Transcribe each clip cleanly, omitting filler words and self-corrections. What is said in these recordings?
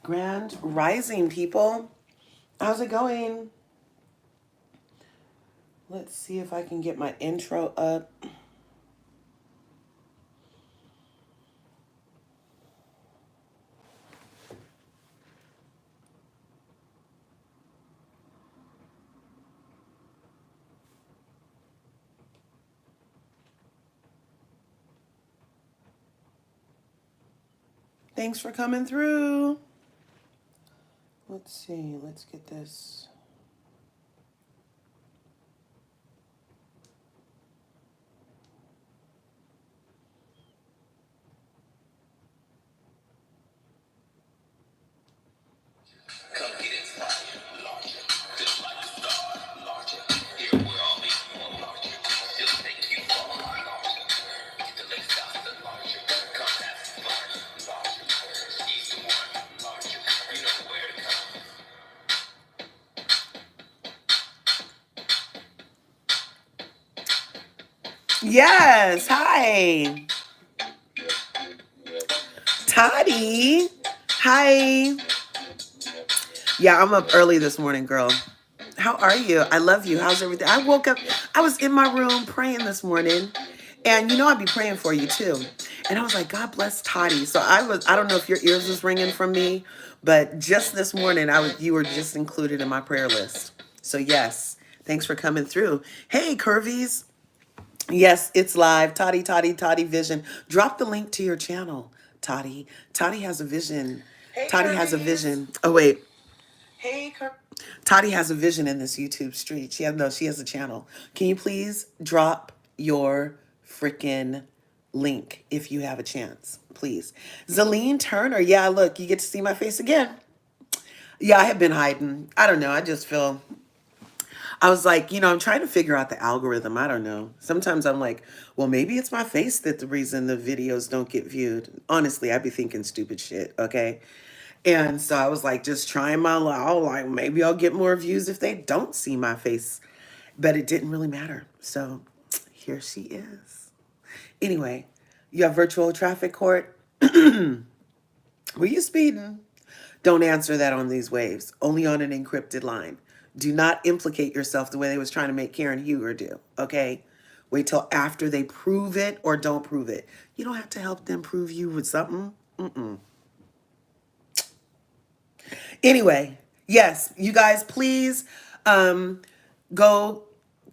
Grand Rising, people. How's it going? Let's see if I can get my intro up. Thanks for coming through. Let's see. Let's get this. Come get inspired, larger. Feel like a star, larger. Here we're all equal, larger. Still think you far, larger. Get the legs out, the larger. Come have some fun, larger. He's the one, larger. You know where to come. Yes, hi. Toddy. Hi. Yeah, I'm up early this morning, girl. How are you? I love you. How's everything? I woke up, I was in my room praying this morning. And you know I'd be praying for you too. And I was like, God bless Toddy. So I don't know if your ears was ringing from me, but just this morning you were just included in my prayer list. So yes, thanks for coming through. Hey, Curvies. Yes, it's live. Toddy Vision. Drop the link to your channel, Toddy. Toddy has a vision. Hey, Toddy has a vision. Oh, wait. Hey, Toddy has a vision in this YouTube street. She has a channel. Can you please drop your freaking link if you have a chance, please? Zaleen Turner. Yeah, look, you get to see my face again. Yeah, I have been hiding. I don't know. I was like, I'm trying to figure out the algorithm. I don't know. Sometimes I'm like, well, maybe it's my face that's the reason the videos don't get viewed. Honestly, I'd be thinking stupid shit, okay? And so I was like, just trying my luck. Like, maybe I'll get more views if they don't see my face. But it didn't really matter. So here she is. Anyway, you have virtual traffic court. Were you speeding? Don't answer that on these waves. Only on an encrypted line. Do not implicate yourself the way they was trying to make Karen Huger do. Okay? Wait till after they prove it or don't prove it. You don't have to help them prove you with something. Anyway, yes, you guys, please go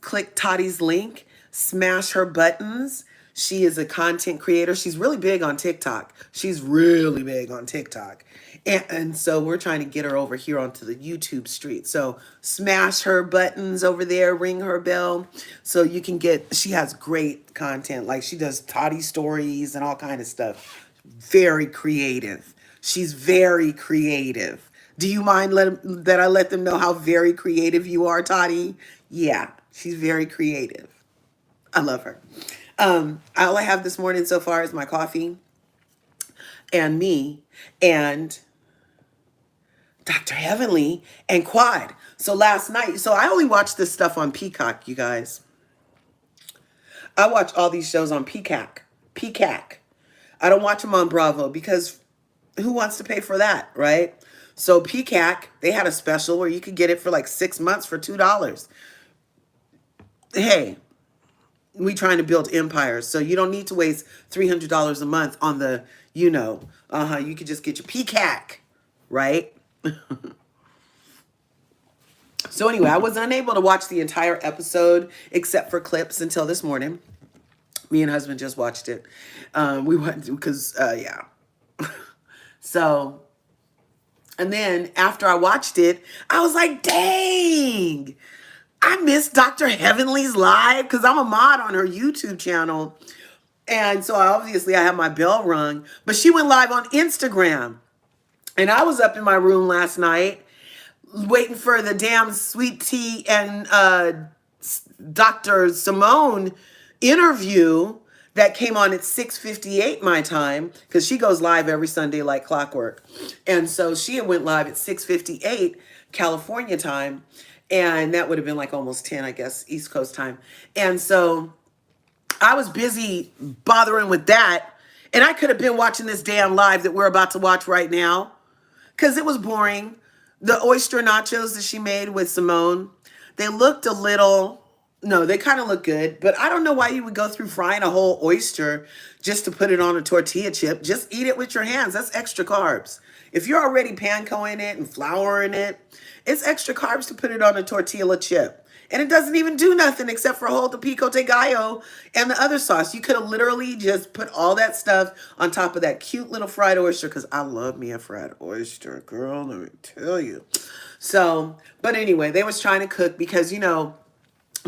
click Toddy's link, smash her buttons. She is a content creator. She's really big on TikTok. And so we're trying to get her over here onto the YouTube street. So smash her buttons over there, ring her bell so you can she has great content. Like she does Toddy stories and all kind of stuff. Very creative. She's very creative. Do you mind that I let them know how very creative you are, Toddy? Yeah, she's very creative. I love her. All I have this morning so far is my coffee and me and Dr. Heavenly and Quad. So last night, so I only watch this stuff on Peacock, you guys. I watch all these shows on Peacock. I don't watch them on Bravo because who wants to pay for that, right? So Peacock, they had a special where you could get it for like 6 months for $2. Hey, we trying to build empires. So you don't need to waste $300 a month on the, you could just get your Peacock, right? So anyway, I was unable to watch the entire episode except for clips until this morning. Me and husband just watched it. We went because, yeah. So, and then after I watched it, I was like, dang, I missed Dr. Heavenly's live because I'm a mod on her YouTube channel. And so obviously I have my bell rung, but she went live on Instagram. And I was up in my room last night waiting for the damn Sweet Tea and Dr. Simone interview that came on at 6:58 my time, because she goes live every Sunday like clockwork. And so she went live at 6:58 California time, and that would have been like almost 10, I guess, East Coast time. And so I was busy bothering with that, and I could have been watching this damn live that we're about to watch right now. because it was boring. The oyster nachos that she made with Simone, they looked a little, no, they kind of look good, but I don't know why you would go through frying a whole oyster just to put it on a tortilla chip. Just eat it with your hands. That's extra carbs. If you're already pankoing it and flouring it, it's extra carbs to put it on a tortilla chip. And it doesn't even do nothing except for hold the pico de gallo and the other sauce. You could have literally just put all that stuff on top of that cute little fried oyster, because I love me a fried oyster, girl, let me tell you. So, but anyway, they was trying to cook because, you know,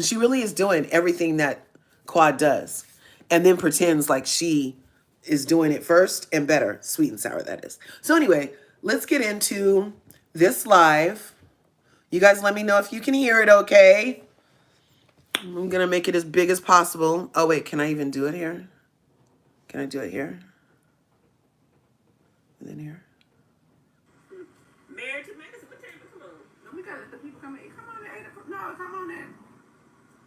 she really is doing everything that Quad does and then pretends like she is doing it first and better. Sweet and sour, that is. So anyway, let's get into this live. You guys let me know if you can hear it okay. I'm going to make it as big as possible. Oh, wait, can I even do it here? Can I do it here? And then here? Married to medicine, what time? Come on. No, we gotta let the people come in. Come on at 8 o'clock. No, come on at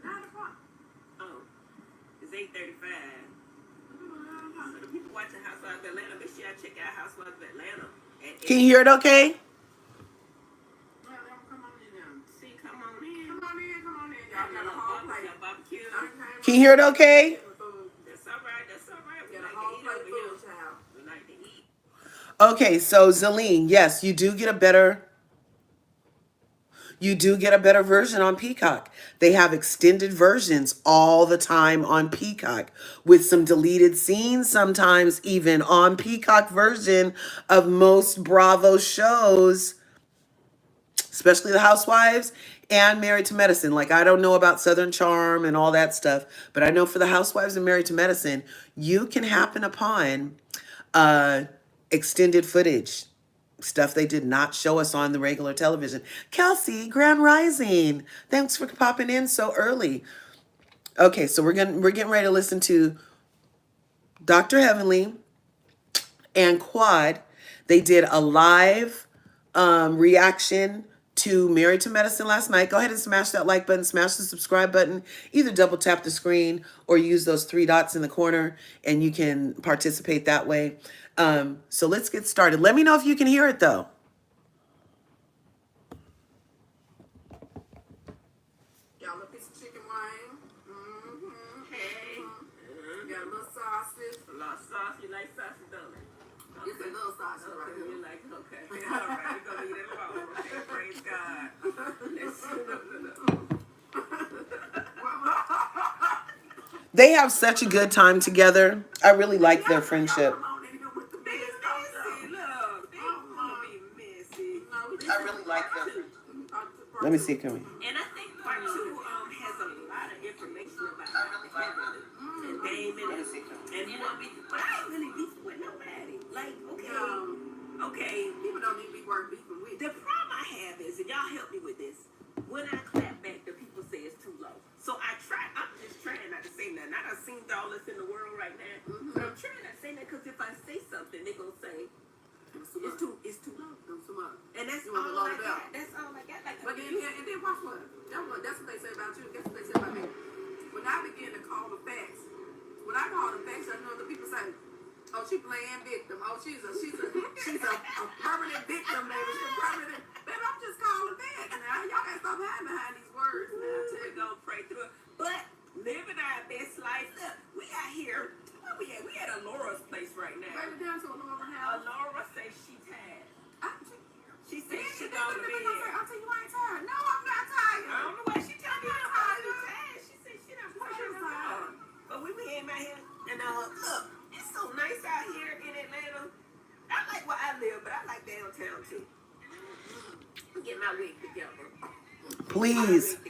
9 o'clock. Oh, it's 8:35. So the people watching Housewives of Atlanta, make sure y'all check out Housewives of Atlanta. Can you hear it okay? Come on in now. See, come on in. Come on in, come on in. Y'all got a whole plate. Barbecue. Can you hear it okay? That's all right. That's all right. We Got like a whole to eat plate over here. full, child. We like to eat. Okay, so Zelene, yes, you do get a better version on Peacock. They have extended versions all the time on Peacock with some deleted scenes, sometimes even on Peacock version of most Bravo shows, especially The Housewives and Married to Medicine. Like, I don't know about Southern Charm and all that stuff, but I know for The Housewives and Married to Medicine, you can happen upon extended footage, stuff they did not show us on the regular television. Kelsey, Grand Rising, thanks for popping in so early. Okay, so we're getting ready to listen to Dr. Heavenly and Quad. They did a live reaction to Married to Medicine last night. Go ahead and smash that like button, smash the subscribe button, either double tap the screen or use those 3 dots in the corner and you can participate that way. So let's get started. Let me know if you can hear it though. Y'all a piece of chicken wing. Mm-hmm. Hey. Got a little sausage. A lot of sauce. You like sausage, don't you? It's a little sausage right Okay, here. you like, okay. All right, we're going to eat it alone. Okay, praise God. Let's They have such a good time together. I really like their friendship. I really like their friendship. Let me see, can we? And I think part 2 has a lot of information about Kevin and Damon and you know, but I ain't really beefing with nobody. Like, okay. People don't need to be worth beefing with. The problem I have is, and y'all help me with this, when I clap back, the people say it's too low. So I'm just trying not to say nothing. I done seen all this in the world right now. But I'm trying not to say that because if I say something, they're going to say, it's too low. And that's all I got. That's all I got. Like, But then watch what? That's what they say about you. That's what they say about me. When I begin to call the facts, I know the people say, "Oh, she playing victim. Oh, she's a permanent victim, baby. She's a permanent." Baby, I'm just calling facts. Now y'all gotta stop hiding behind these words. We're going to pray through it. But living our best life. Look, we out here. Where we at? We at Alora's place right now. Baby, down to Alora house. Alora says she tired. She said she She gonna be. I'll tell you I ain't tired. No, I'm not tired. I don't know why she telling me I'm tired. She said she done put her tired. But we came out here and look, it's so nice out here in Atlanta. I like where I live, but I like downtown too. I'm getting my wig together. Please. I'm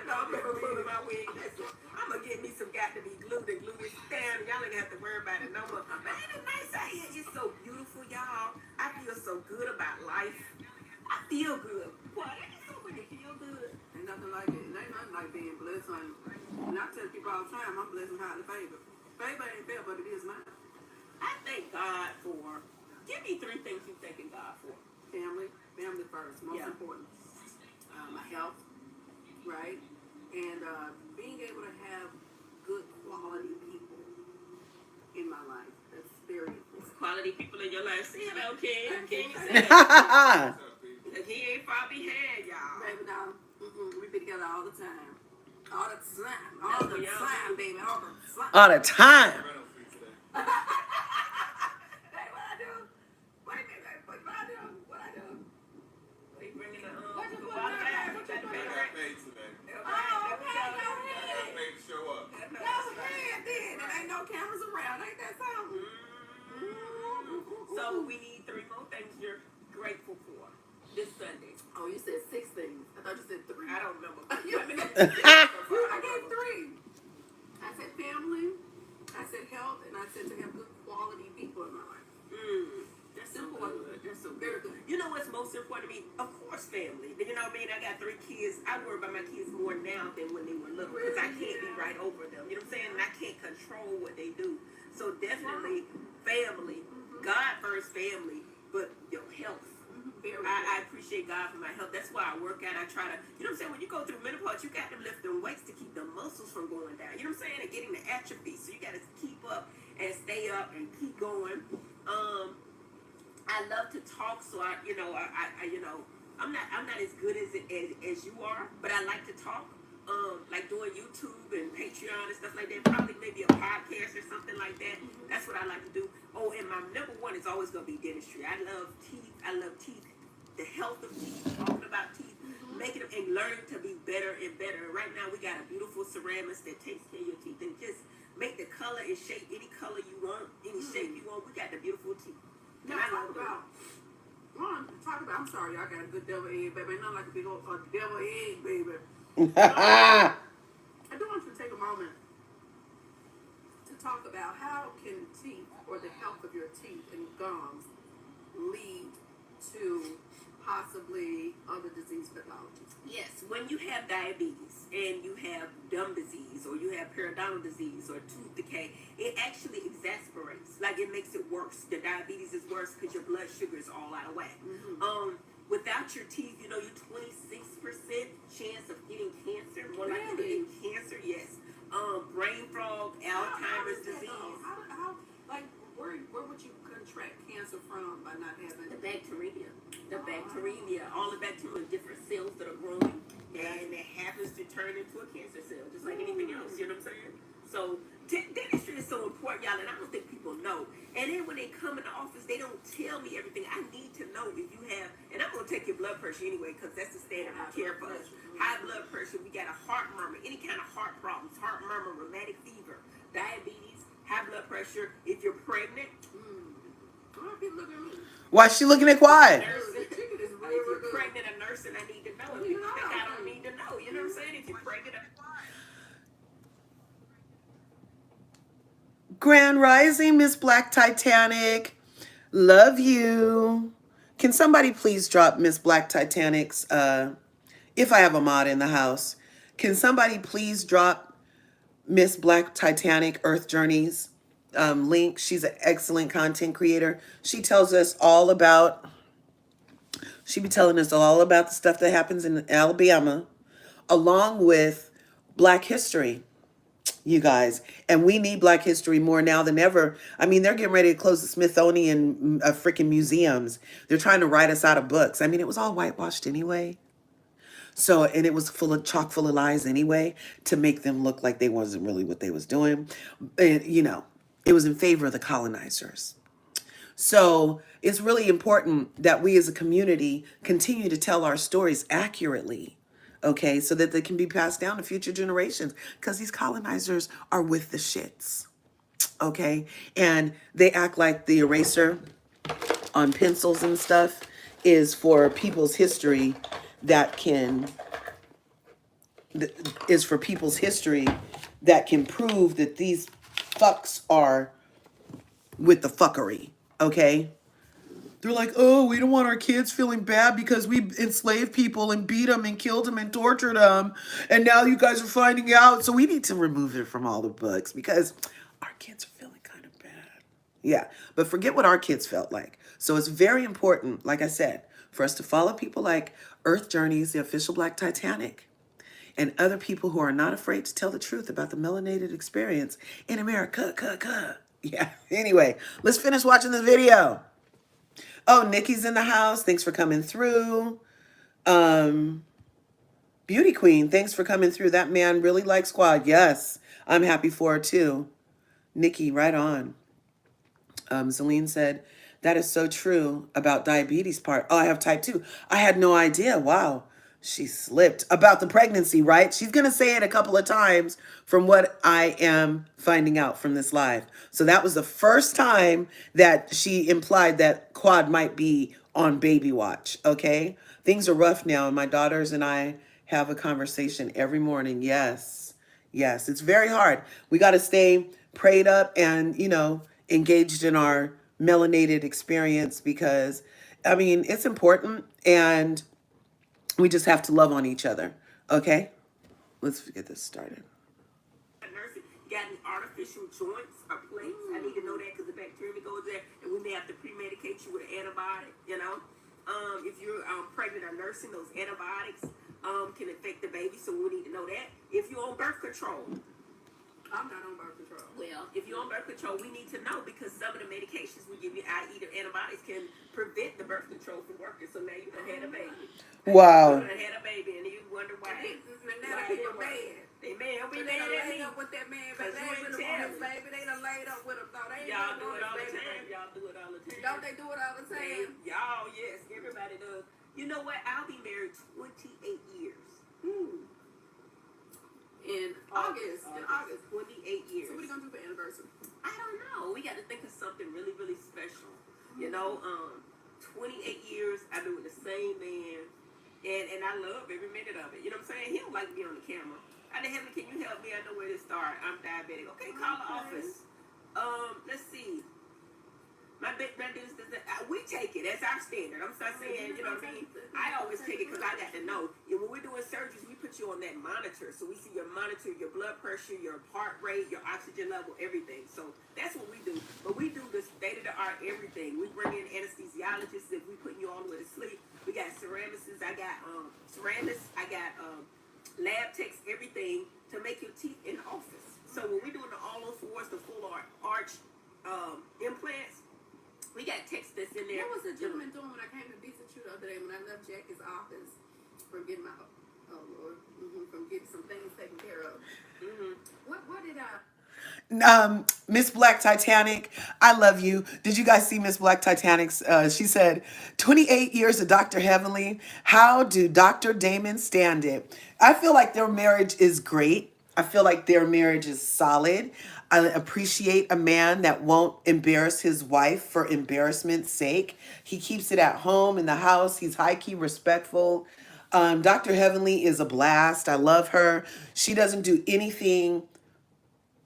gonna put my wig. I'm gonna get me some got to be glued and glue this down. Y'all ain't gonna have to worry about it no more. But ain't it nice out here? It's so beautiful, y'all. I feel so good about life. I feel good. What? Ain't so when you feel good? Ain't nothing like it. Ain't nothing like being blessed. And I tell people all the time, I'm blessed and highly favored. Favor ain't fair, but it is mine. I thank God for. Give me 3 things you thanking God for. Family first, most important. My health, right? And being able to have good quality people in my life. That's very important. Quality these people in your life. Say hello, King. King, you say that. He ain't far behind, y'all. Baby, no. We be together all the time. All the time. All the time, baby. All the time. All the time. Hey, what I do? Wait a minute. What I do? What I do? They bringing the What you put water there? back. What you put Pay there? rent. Oh, okay. Go ahead. Show up. Go ahead, then. There ain't no cameras around. Ain't that something? So we need 3 more things you're grateful for this Sunday. Oh, you said 6 things. I thought you said 3. I don't remember. I gave 3. I said family, I said health, and I said to have good quality people in my life. That's so good. That's so very good. You know what's most important to me? Of course, family. You know what I mean? I got 3 kids. I worry about my kids more now than when they were little because I can't be right over them. You know what I'm saying? And I can't control what they do. So definitely family. God first, family, but your health. I appreciate God for my health. That's why I work out. I try to, you know what I'm saying? When you go through menopause, you got to lift them weights to keep the muscles from going down. You know what I'm saying? And getting the atrophy. So you got to keep up and stay up and keep going. I love to talk, so I I'm not as good as you are, but I like to talk. Like doing YouTube and Patreon and stuff like that. Probably maybe a podcast or something like that. That's what I like to do. Oh, and my number 1 is always going to be dentistry. I love teeth. The health of teeth, talking about teeth, making them and learning to be better and better. Right now, we got a beautiful ceramics that takes care of your teeth and just make the color and shape any color you want, any shape you want. We got the beautiful teeth. Now, talk about, I'm sorry, y'all got a good devil egg, baby. Not like a big old devil egg, baby. I do want you to take a moment to talk about how can teeth or the health of your teeth and gums lead to possibly other disease pathologies. Yes, when you have diabetes and you have gum disease or you have periodontal disease or tooth decay, it actually exasperates. Like it makes it worse. The diabetes is worse because your blood sugar is all out of whack. Without your teeth, you 26% chance of getting cancer. More likely to get cancer, yes. Brain fog, Alzheimer's disease. Where would you contract cancer from by not having the bacteria? All the bacteria, different cells that are growing, and it happens to turn into a cancer cell, just like anything else. You know what I'm saying? So dentistry is so important, y'all, and I don't think people know. And then when they come in the office, they don't tell me everything. I need to know if you have, and I'm gonna take your blood pressure anyway, because that's the standard of care for us. High blood pressure, we got a heart murmur, any kind of heart problems, heart murmur, rheumatic fever, diabetes, high blood pressure. If you're pregnant, why is she looking at quiet? If you're pregnant, a nurse, and I need to know. If you think I don't need to know, you know what I'm saying? If you're pregnant, Grand Rising, Miss Black Titanic. Love you. Can somebody please drop Miss Black Titanic's, if I have a mod in the house, can somebody please drop Miss Black Titanic Earth Journeys link? She's an excellent content creator. She tells us all about, she be telling us all about the stuff that happens in Alabama, along with Black history, you guys. And we need Black history more now than ever. I mean, they're getting ready to close the Smithsonian freaking museums. They're trying to write us out of books. I mean, it was all whitewashed anyway. So, and it was chock full of lies anyway, to make them look like they wasn't really what they was doing. And, it was in favor of the colonizers. So it's really important that we as a community continue to tell our stories accurately, okay, so that they can be passed down to future generations, because these colonizers are with the shits, okay? And they act like the eraser on pencils and stuff is for people's history that can prove that these fucks are with the fuckery, okay? They're like, oh, we don't want our kids feeling bad because we enslaved people and beat them and killed them and tortured them, and now you guys are finding out, so we need to remove it from all the books because our kids are feeling kind of bad. Yeah, but forget what our kids felt like. So it's very important, like I said, for us to follow people like Earth Journeys, the official Black Titanic, and other people who are not afraid to tell the truth about the melanated experience in America. Yeah. Anyway, let's finish watching this video. Oh, Nikki's in the house. Thanks for coming through. Um, Beauty Queen, thanks for coming through. That man really likes Quad. Yes, I'm happy for her too. Nikki, right on. Celine said, that is so true about diabetes part. Oh, I have type 2. I had no idea. Wow. She slipped about the pregnancy, right? She's going to say it a couple of times from what I am finding out from this live. So that was the first time that she implied that Quad might be on baby watch. Okay. Things are rough now. And my daughters and I have a conversation every morning. Yes. Yes. It's very hard. We got to stay prayed up and, engaged in our melanated experience because, I mean, it's important and we just have to love on each other. Okay? Let's get this started. Nursing, got any artificial joints or plates? I need to know that because the bacteria goes there, and we may have to pre-medicate you with an antibiotic. If you're pregnant or nursing, those antibiotics can affect the baby, so we need to know that. If you're on birth control, I'm not on birth control. well, if you're on birth control, we need to know because some of the medications we give you, i.e. the antibiotics, can prevent the birth control from working. So now you done had a baby. Wow. You done had a baby, and you wonder why. Now the people mad. They mad. They done laid up with that man, but they ain't really want his baby. They done laid up with him, though. They ain't Y'all do want it all his the baby. time. Y'all do it all the time. Don't they do it all the time? Y'all, yes, everybody does. You know what? I'll be married 28 years. In August. 28 years. So what are you gonna do for anniversary? I don't know. We got to think of something really, really special. 28 years I've been with the same man, and I love every minute of it. You know what I'm saying? He don't like me on the camera. I said, Heaven, can you help me? I know where to start. I'm diabetic. Okay, call the office. Let's see. My business doesn't. We take it. That's our standard. I'm not saying, you know what I mean? I always take it because I got to know. When we're doing surgeries, we put you on that monitor. So we see your monitor, your blood pressure, your heart rate, your oxygen level, everything. So that's what we do. But we do the state-of-the-art everything. We bring in anesthesiologists if we putting you all the way to sleep. We got ceramicists. I got ceramists. I got lab techs, everything to make your teeth in the office. So when we're doing the all on fours, the full arch implants, we got text that's in there. What was the gentleman doing when I came to visit you the other day when I left Jackie's office from getting my from getting some things taken care of? What did I? Miss Black Titanic, I love you. Did you guys see Miss Black Titanic's? She said, 28 years of Dr. Heavenly. How do Dr. Damon stand it? I feel like their marriage is great. I feel like their marriage is solid. I appreciate a man that won't embarrass his wife for embarrassment's sake. He keeps it at home in the house. He's high-key respectful. Dr. Heavenly is a blast. I love her. She doesn't do anything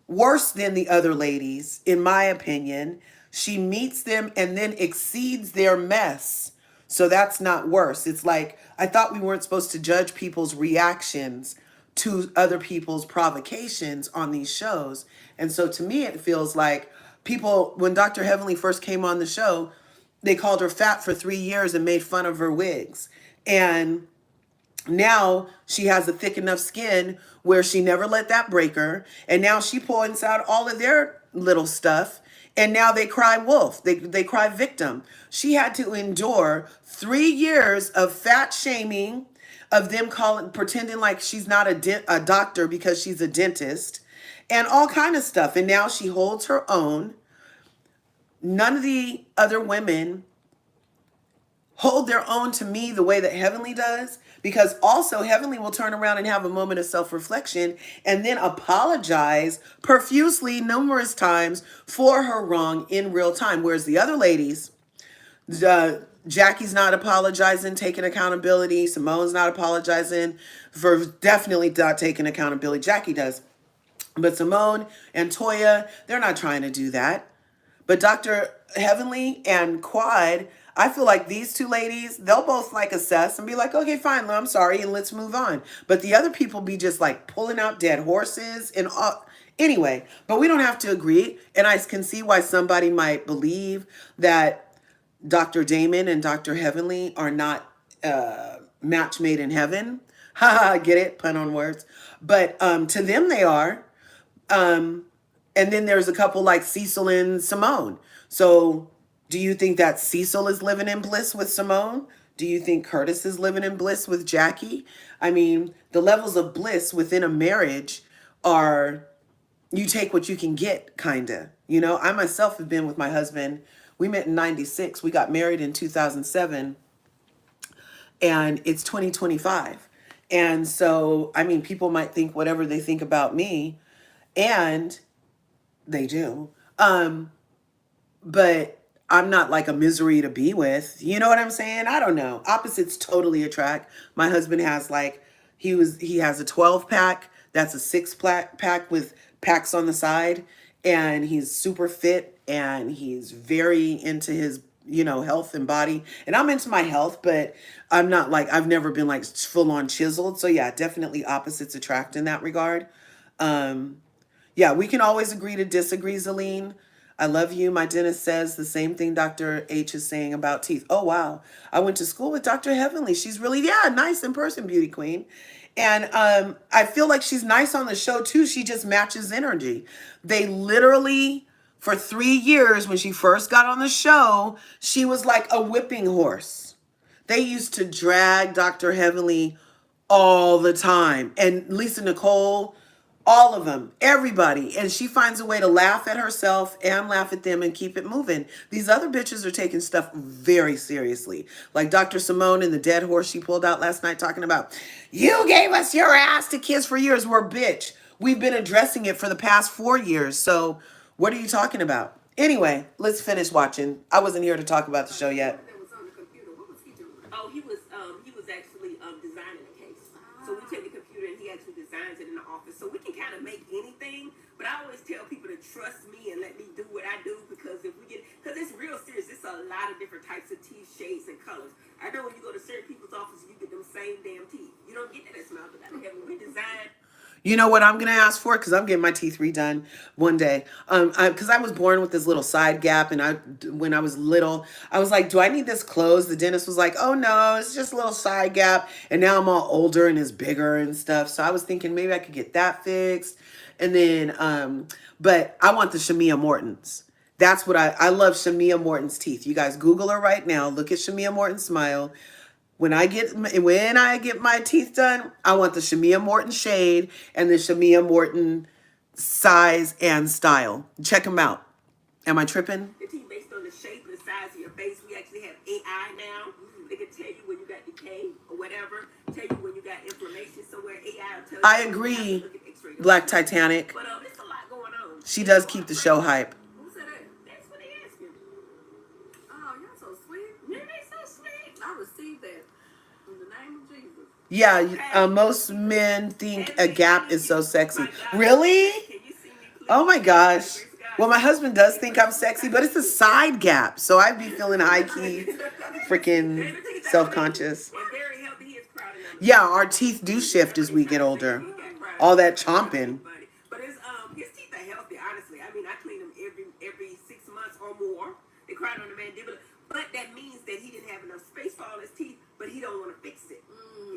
worse than the other ladies, in my opinion. She meets them and then exceeds their mess. So that's not worse. It's like, I thought we weren't supposed to judge people's reactions to other people's provocations on these shows. And so to me, it feels like people, when Dr. Heavenly first came on the show, they called her fat for 3 years and made fun of her wigs. And now she has a thick enough skin where she never let that break her. And now she points out all of their little stuff. And now they cry wolf. They cry victim. She had to endure 3 years of fat shaming, of them pretending like she's not a doctor because she's a dentist, and all kind of stuff. And now she holds her own. None of the other women hold their own to me the way that Heavenly does, because also Heavenly will turn around and have a moment of self-reflection and then apologize profusely numerous times for her wrong in real time. Whereas the other ladies, Jackie's not apologizing, taking accountability. Simone's not apologizing for definitely not taking accountability. Jackie does. But Simone and Toya, they're not trying to do that. But Dr. Heavenly and Quad, I feel like these two ladies, they'll both like assess and be like, okay, fine, I'm sorry, and let's move on. But the other people be just like pulling out dead horses and all. Anyway, but we don't have to agree. And I can see why somebody might believe that Dr. Damon and Dr. Heavenly are not match made in heaven. Ha, get it? Pun on words. But to them they are. And then there's a couple like Cecil and Simone. So do you think that Cecil is living in bliss with Simone? Do you think Curtis is living in bliss with Jackie? I mean, the levels of bliss within a marriage are, you take what you can get, kind of. You know, I myself have been with my husband. We met in 96. We got married in 2007, and it's 2025. And so, I mean, people might think whatever they think about me, and they do. But I'm not like a misery to be with. You know what I'm saying? I don't know. Opposites totally attract. My husband has like, he has a 12 pack. That's a 6 pack with packs on the side. And he's super fit and he's very into his, you know, health and body. And I'm into my health, but I'm not like, I've never been like full on chiseled. So yeah, definitely opposites attract in that regard. Yeah, we can always agree to disagree, Zelene. I love you. My dentist says the same thing Dr. H is saying about teeth. Oh, wow. I went to school with Dr. Heavenly. She's really, yeah, nice in person, beauty queen. And I feel like she's nice on the show, too. She just matches energy. They literally, for 3 years, when she first got on the show, she was like a whipping horse. They used to drag Dr. Heavenly all the time. And Lisa Nicole, all of them, everybody. And she finds a way to laugh at herself and laugh at them and keep it moving. These other bitches are taking stuff very seriously. Like Dr. Simone and the dead horse she pulled out last night talking about, you gave us your ass to kiss for years. We're bitch. We've been addressing it for the past 4 years. So what are you talking about? Anyway, let's finish watching. I wasn't here to talk about the show yet. That was on the computer. What was he doing? Oh, he was actually designing a case. So we take the computer and he actually designs it in the office. So we can kind of make anything, but I always tell people to trust me and let me do what I do because because it's real serious. It's a lot of different types of teeth, shades, and colors. I know when you go to certain people's office, you get them same damn teeth. You don't get that at Smile But Out of Heaven. We design. You know what I'm gonna ask for? Because I'm getting my teeth redone one day. Because I was born with this little side gap, and when I was little, I was like, "Do I need this closed?" The dentist was like, "Oh no, it's just a little side gap." And now I'm all older and it's bigger and stuff. So I was thinking maybe I could get that fixed. And then, but I want the Shamia Morton's. That's what I love. Shamia Morton's teeth. You guys Google her right now. Look at Shamia Morton's smile. When I get my teeth done, I want the Shamia Morton shade and the Shamia Morton size and style. Check them out. Am I tripping? The teeth based on the shape and the size of your face. We actually have AI now. They can tell you when you got decay or whatever. Tell you when you got inflammation somewhere. AI will tell you. I agree. Black Titanic. But there's a lot going on. She does keep the show hype. Who said that? That's what they ask you. Oh, y'all so sweet. Man, they so sweet. I received that in the name of Jesus. Yeah, most men think a gap is so sexy. Really? Can you see me, please? Oh my gosh. Well, my husband does think I'm sexy, but it's a side gap. So I'd be feeling high-key, freaking self-conscious. And very healthy. He is proud of them. Yeah, our teeth do shift as we get older. All that chomping. But his teeth are healthy, honestly. I mean, I clean them every 6 months or more. They cried on the mandibular. But that means that he didn't have enough space for all his teeth, but he don't want to fix it.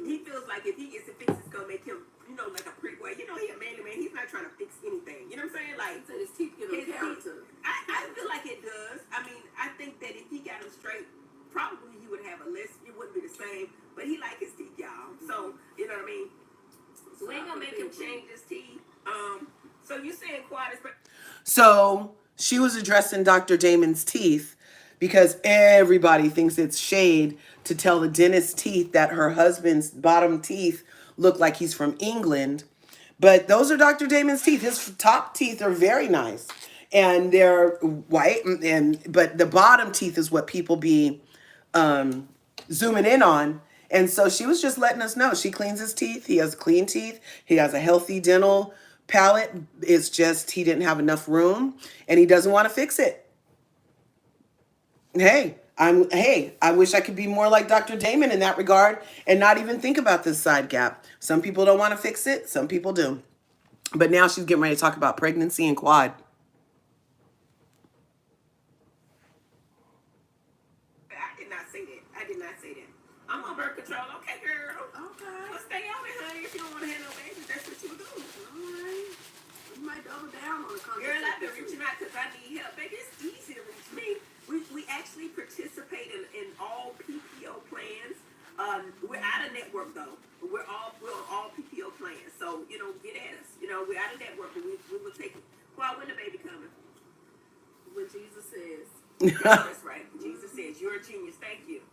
He feels like if he gets it fixed, it's going to make him, like a pretty boy. He a manly man. He's not trying to fix anything. You know what I'm saying? Like, So his teeth get a character. I feel like it does. I mean, I think that if he got them straight, probably he would have a list. It wouldn't be the same. But he like his teeth, y'all. So, you know what I mean? So we ain't going to make him change his teeth. So you saying Quad is... So she was addressing Dr. Damon's teeth because everybody thinks it's shade to tell the dentist's teeth that her husband's bottom teeth look like he's from England. But those are Dr. Damon's teeth. His top teeth are very nice. And they're white. But the bottom teeth is what people be zooming in on. And so she was just letting us know. She cleans his teeth. He has clean teeth. He has a healthy dental palate. It's just he didn't have enough room. And he doesn't want to fix it. Hey, I wish I could be more like Dr. Damon in that regard and not even think about this side gap. Some people don't want to fix it. Some people do. But now she's getting ready to talk about pregnancy and Quad. I did not say that. I'm on birth control. Okay, girl. Okay. Well, stay on it, honey. If you don't want to have no babies, that's what you were doing. All right. You might double down on the contraceptive. Girl, I've been reaching out because I need help. Baby, it's easy to reach me. We actually participate in all PPO plans. We're out of network though. We're on all PPO plans. So, you know, get at us. You know, we're out of network, but we will take it. Well, when the baby coming? When Jesus says. Yeah, that's right. Jesus says, you're a genius. Thank you.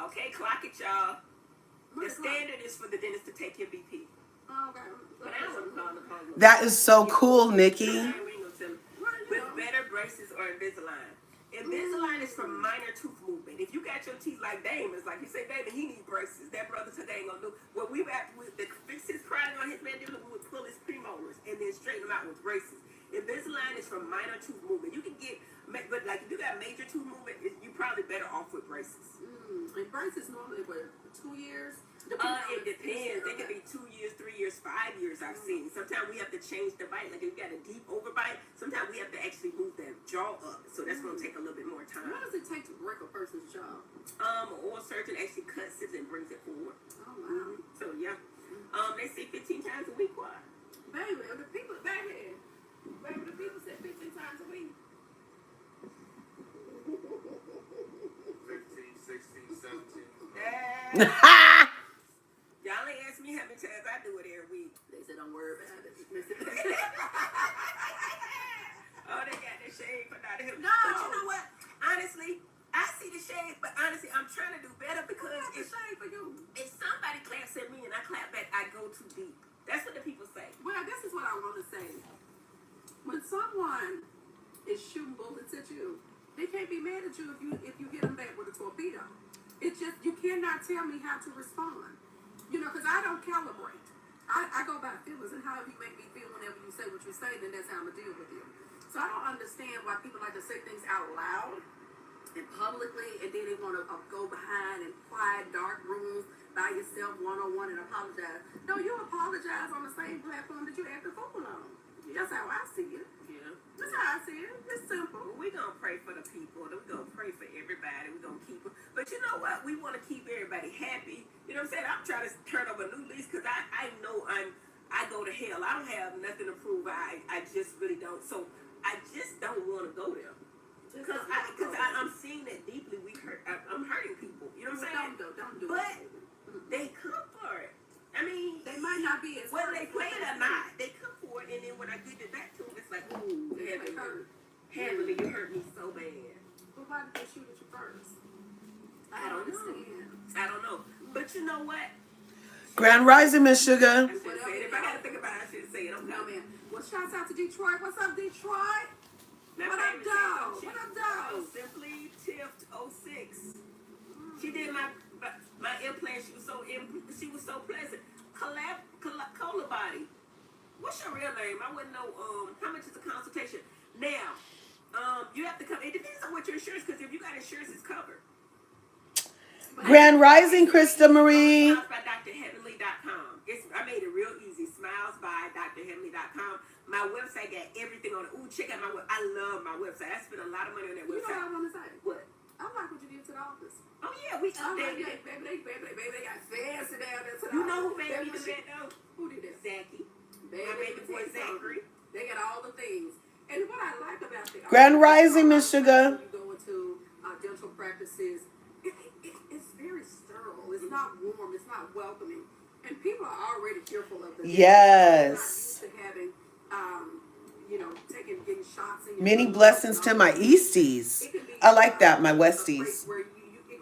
Okay, clock it, y'all. The standard is for the dentist to take your BP. Oh, okay. But I don't want to call the call. That is so cool, Nikki. With better braces or Invisalign. Invisalign is for minor tooth movement. If you got your teeth like Damon's, like you say, Damon, he needs braces. That brother today ain't gonna do. What we got with the fix his crowding on his mandible, we would pull his premolars and then straighten them out with braces. Invisalign is for minor tooth movement. You can get, but like if you got major tooth movement, you probably better off with braces. And braces normally what, 2 years? It depends. They could be 2 years, 3 years, 5 years. I've seen. Sometimes we have to change the bite. Like if you got a deep overbite, sometimes we have to actually move that jaw up. So that's going to take a little bit more time. What does it take to break a person's jaw? An oral surgeon actually cuts it and brings it forward. Oh wow. So yeah. They say 15 times a week. Why? Baby, the people said 15 times a week. 15, 16, 17. Y'all ain't ask me how many times I do it every week. They said don't worry about it. Oh, they got the shade for not him. No. But you know what? Honestly, I see the shade, but honestly, I'm trying to do better because It's shade for you. if somebody claps at me and I clap back, I go too deep. That's what the people say. Well, this is what I want to say. When someone is shooting bullets at you, they can't be mad at you if you hit them back with a torpedo. It's just you cannot tell me how to respond. You know, because I don't calibrate. I go by feelings, and however you make me feel whenever you say what you say, then that's how I'm gonna deal with you. So I don't understand why people like to say things out loud and publicly, and then they want to go behind in quiet, dark rooms by yourself, one-on-one, and apologize. No, you apologize on the same platform that you acted fool on. That's how I see it. Yeah. That's how I see it. It's simple. We're going to pray for the people. We're going to pray for everybody. We're going to keep them. But you know what? We want to keep everybody happy. You know what I'm saying? I'm trying to turn over a new lease because I know I go to hell. I don't have nothing to prove. I just really don't. So I just don't want to go there. Because I'm seeing that deeply. I'm hurting people. You know what I'm saying? Don't do But it. they come for it. I mean, They might not be as whether hurt they as play it or think. not, they come for it. And then when I give it back to them, it's like, ooh, They heavenly, hurt. heavenly, you hurt me so bad. But why did they shoot at you first? I don't know. But you know what? Grand Rising, Miss Sugar. I should say it. If I had to think about it, I should say it. I'm No, not. man. Well, shouts out to Detroit. What's up, Detroit? What up, dog? What up, dog? Simply Tipped 06. She did my implant. She was so pleasant. Cola body. What's your real name? I wouldn't know. How much is the consultation? Now, you have to come. It depends on what your insurance. Because if you got insurance, it's covered. Grand Rising, Krista Marie. Smiles by drheavenly.com. I made it real easy. Smiles by drheavenly.com. My website got everything on it. Ooh, check out my website. I love my website. I spent a lot of money on that You know what website. I want to say? What? I like what you did to the office. Oh yeah, we I like updated that. it. Baby, they got fancy down there to the You know who office. made me do Baby, that though? Who did that? Zachy. Baby, My baby boy Zachary. They got all the things. And what I like about the Grand Rising, Miss Sugar. When you go into dental practices, it's very sterile. It's not warm. It's not welcoming. And people are already fearful of the Yes. They're not used to having, getting shots in your Many nose. blessings to my Easties. It can be, I like that, my a place Westies. where it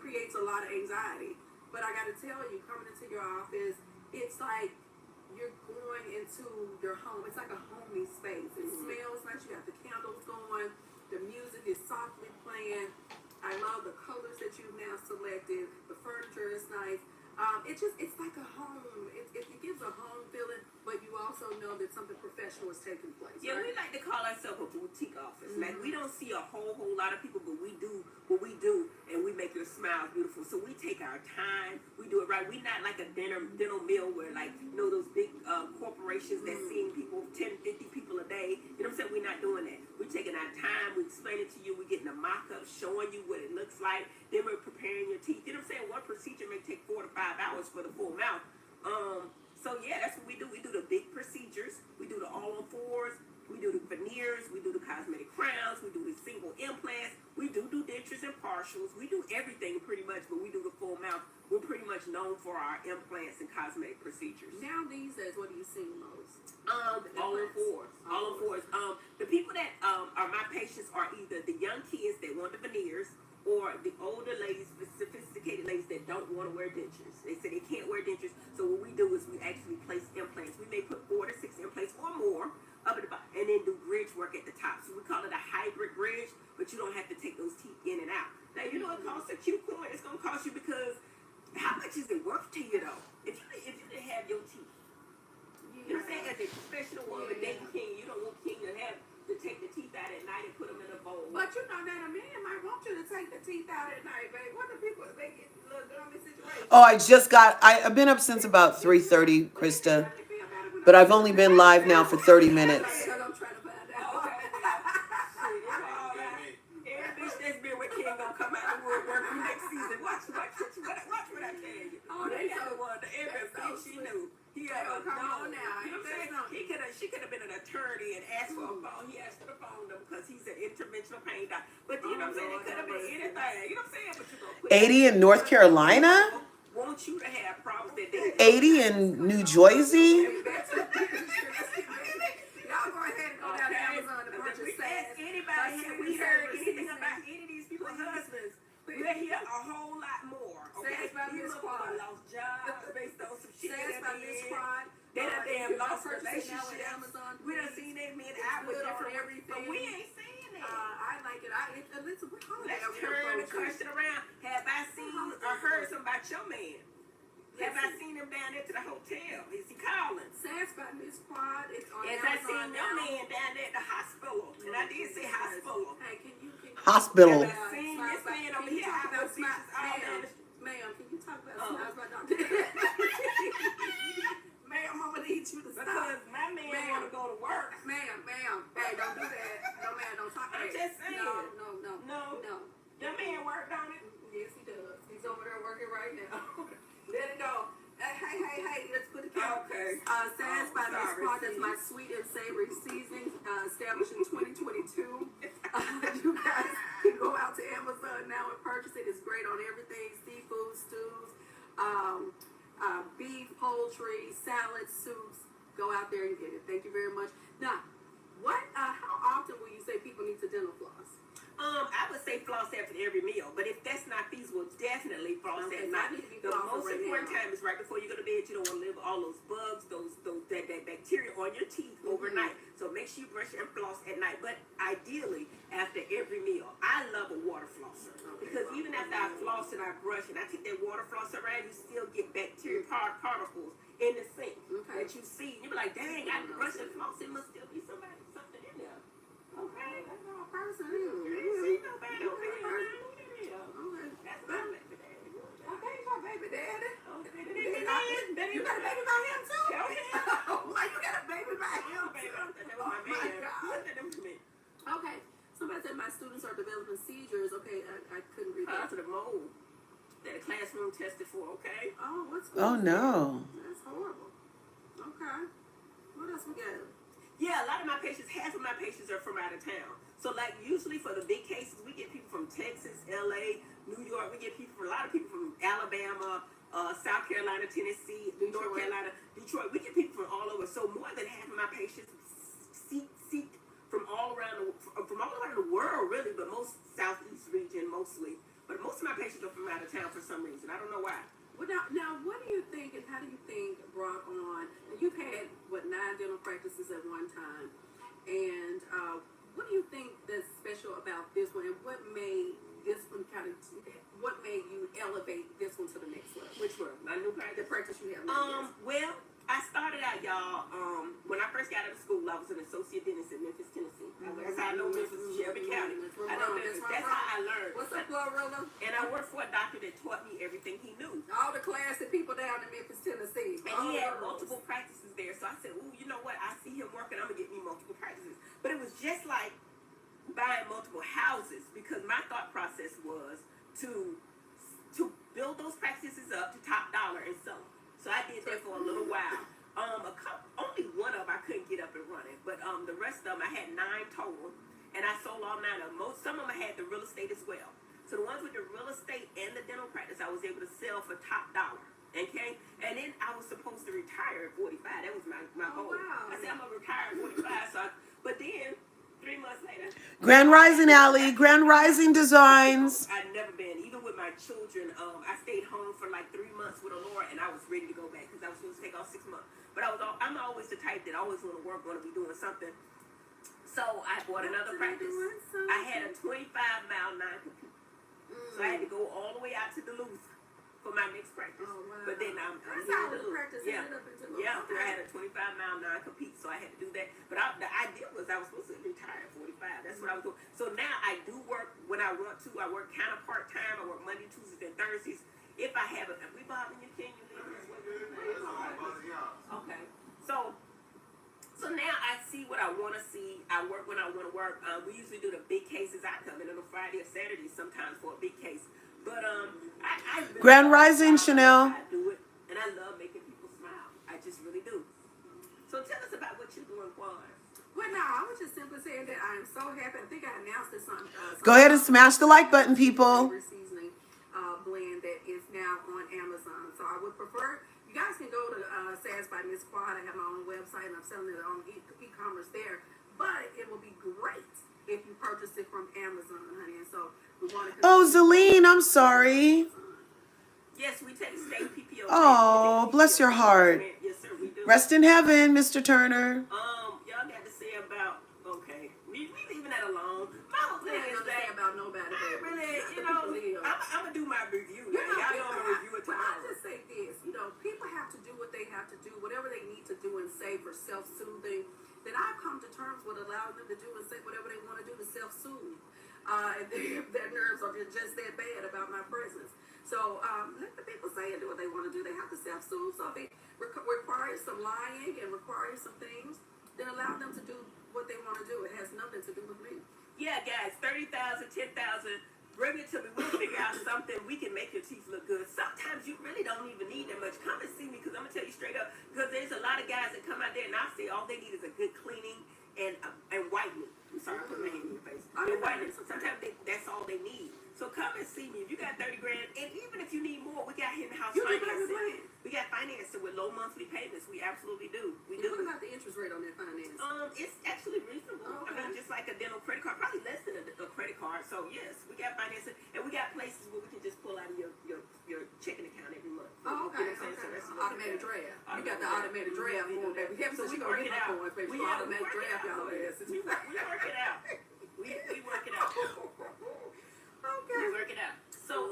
creates a lot of anxiety. But I got to tell you, coming into your office, it's like you're going into your home. It's like a homey space. It smells nice. You have the candles going. The music is softly playing. I love the colors that you've now selected. The furniture is nice. It's like a home. It gives a home feeling, but you also know that something professional is taking place. Yeah, right? we like to call ourselves a boutique office. Like we don't see a whole lot of people, but we do what we do, and we make your smile beautiful. So we take our time. We do it right. We not like a dental mill where those big corporations that seeing people 10, 50 people a day. You know what I'm saying? We're not doing that. We're taking our time. We explain it to you. We're getting a mock-up, showing you what it looks like. Then we're preparing your teeth. You know what I'm saying? One procedure may take 4 to 5 hours for the full mouth. So yeah, that's what we do. We do the big procedures. We do do the all-on-4s, we do the veneers, we do the cosmetic crowns, we do the single implants, we do dentures and partials, we do everything pretty much, but we do the full mouth. We're pretty much known for our implants and cosmetic procedures. Now these days, what do you see most? All-on-4s. All-on-4s. The people that are my patients are either the young kids that want the veneers, or the older ladies, the sophisticated ladies that don't want to wear dentures. They say they can't wear dentures, so what we do is we actually place implants. We may put 4 to 6 implants or more up at the bottom, and then do bridge work at the top. So we call it a hybrid bridge, but you don't have to take those teeth in and out. Now, you know it costs a cute coin. It's going to cost you because how much is it worth to you, though? If you didn't have your teeth, you know what I'm saying? As a professional woman, dating king, you don't want king to take the teeth out at night and put them in a bowl. But you know that a man might want you to take the teeth out at night, babe. What the people, they get a little dummy situation. Oh, I've been up since about 3:30, Krista. But I've only been live now for 30 minutes. Because I'm trying to find out. Every bitch that's been with King gonna come out and work next season. Watch what I tell you. Oh, They they got so- one. Every bitch she knew. He had a Come on no. now. You know what I'm saying? She could have been an attorney and asked for a phone. He asked for the phone number because he's an interventional pain doctor. But you know what I'm saying? It could have been anything. You know what I'm saying? But you gonna put 80 in North Carolina? want you to have problems that they 80 in New Jersey? Y'all go ahead and go down to Amazon and purchase that. Anybody have we heard anything about any of these people's husbands? We'll hear a whole lot more. Okay, Says by these Miss people Quad. lost jobs based on some shit Says that by they Miss did. Quad. They done damn lost Purchase it now at relationships. Amazon. We done seen that men It's out with good on different everything. but we ain't saying that. I like it. Listen, we call it Let's every turn the approach. question around. Have I seen or heard something about your man? Have I seen him down there to the hotel? Is he calling? Says by Miss Quad. It's on Yes, I seen Amazon your now. man down there at the hospital. And I did say hospital. Hey, can you Hospital. Have I seen this man over here? I was Ma'am, can you talk about smiles by Dr. Ma'am, I'm gonna need you to stop. Because my man want to go to work. Ma'am, hey, don't do that. No, man, don't talk. I'm Hey, just saying. No. Your man worked on it. Yes, he does. He's over there working right now. Let it go. Hey, let's put the camera. Okay. Sans by Miss sorry, Quad, that's sis. my sweet and savory seasoning, established in 2022. You guys can go out to Amazon now and purchase it. It's great on everything: seafood, stews, beef, poultry, salads, soups. Go out there and get it. Thank you very much. Now, how often will you say people need to dental floss? I would say floss after every meal, but if that's not feasible, definitely floss Okay, at so I night. need to be The flossing most right important now. time is right before you go to bed. You don't want to live all those bugs, that bacteria on your teeth overnight. So make sure you brush and floss at night, but ideally after every meal. I love a water flosser because even after I floss and I brush and I take that water flosser around, you still get bacteria particles in the sink that you see. You be like, dang, I brush and floss. It must still be something in there. Okay. That's all person. See nobody over here. Okay. That's my baby daddy. Okay, my baby daddy. Baby You got a baby by him too? Go ahead. Oh, my, you got a baby by him Baby, too? that was my man. Look at them to me. Okay, somebody said my students are developing seizures. Okay, I couldn't read Out that. to the mold that the classroom tested for, okay? Oh, what's Oh, no. That's horrible. Okay. What else we got? Yeah, a lot of my patients, half of my patients are from out of town. So, like, usually for the big cases, we get people from Texas, LA, New York. We get a lot of people from Alabama, South Carolina, Tennessee, North Carolina, Detroit. We get people from all over. So, more than half of my patients seek from all around the world, really, but most Southeast region mostly. But most of my patients are from out of town for some reason. I don't know why. Well, now, what do you think, and how do you think brought on? You've had 9 dental practices at one time, and what do you think that's special about this one, and what made this one what made you elevate this one to the next level? Which one? My new practice? The practice you have now. Well, I started out, y'all, when I first got out of school, I was an associate dentist in Memphis, Tennessee. That's how I know Memphis is Shelby County. I know Memphis. That's how I learned. What's up, Glorilla? And I worked for a doctor that taught me everything he knew. All the classy people down in Memphis, Tennessee. And he had multiple practices there. So I said, ooh, you know what? I see him working. I'm going to get me multiple practices. But it was just like buying multiple houses because my thought process was to build those practices up to top dollar and sell them. So I did that for a little while. Only one of them I couldn't get up and the rest of them, I had 9 total, and I sold all 9 of them. Some of them I had the real estate as well. So the ones with the real estate and the dental practice, I was able to sell for top dollar. Okay, and then I was supposed to retire at 45. That was my goal. Wow. I said I'm gonna retire at 45. But then 3 months later, Grand Rising Alley, Grand Rising Designs. I'd never been, even with my children. I stayed home for like 3 months with Alora, and I was ready to go back because I was supposed to take off 6 months. But I'm always the type that always want to work, want to be doing something. So I bought another practice. I had a 25-mile non-compete. So I had to go all the way out to Duluth for my mixed practice. Oh, wow. But then I'm That's here how in the Duluth. practice Yeah. ended up in Duluth. Yeah, Okay. I had a 25-mile non-compete, so I had to do that. But the idea was I was supposed to retire at 45. That's what I was doing. So now I do work when I want to. I work kind of part-time. I work Monday, Tuesdays, and Thursdays. If I have it. If we bothering you, can you leave? Okay. So now I see what I want to see. I work when I want to work. We usually do the big cases. I come in on a Friday or Saturday sometimes for a big case. But I really Grand Rising, Chanel. I do it, and I love making people smile. I just really do. So tell us about what you're doing, Quan. Well, no, I was just simply saying that I am so happy. I think I announced this on. Go ahead and smash the like button, people. Seasoning blend that is now on Amazon. So I would prefer you guys can go to Sass by Miss Quad. I have my own website and I'm selling it on e-commerce there. But it will be great if you purchase it from Amazon, honey. And so we want to. Oh, Zeline, I'm sorry. Yes, we take state PPO. Oh, bless your heart. Yes, sir, we do. Rest in heaven, Mr. Turner. Y'all got to say about, okay, we leaving that alone. My whole thing is that about nobody. I really, I'm going to do my review. Y'all know I'm going to review it Well, tomorrow. I just say this, people have to do what they have to do, whatever they need to do and say for self-soothing. Then I've come to terms with allowing them to do and say whatever they want to do to self-soothe. And their nerves are just that bad about my presence. So let the people say and do what they want to do. They have to self-soothe. So if it requires some lying and requires some things, then allow them to do what they want to do. It has nothing to do with me. Yeah, guys, 30,000, 10,000, bring it to me. We'll figure out something. We can make your teeth look good. Sometimes you really don't even need that much. Come and see me because I'm going to tell you straight up. Because there's a lot of guys that come out there and I say all they need is a good cleaning and whitening. I'm sorry, I put my hand in your face. And whitening. So sometimes that's all they need. So come and see me. If you got 30 grand, and even if you need more, we got in-house financing. We got financing with low monthly payments. We absolutely do. We do. What about the interest rate on that finance? It's actually reasonable. Okay. I mean, just like a dental credit card, probably less than a credit card. So yes, we got financing, and we got places where we can just pull out of your checking account every month. Oh, okay. You know what I'm saying? So that's Automatic draft. You got the automatic draft form, baby. So we work it out. We automatic draft y'all asses. We work it out. We work it out. Okay. We work it out. So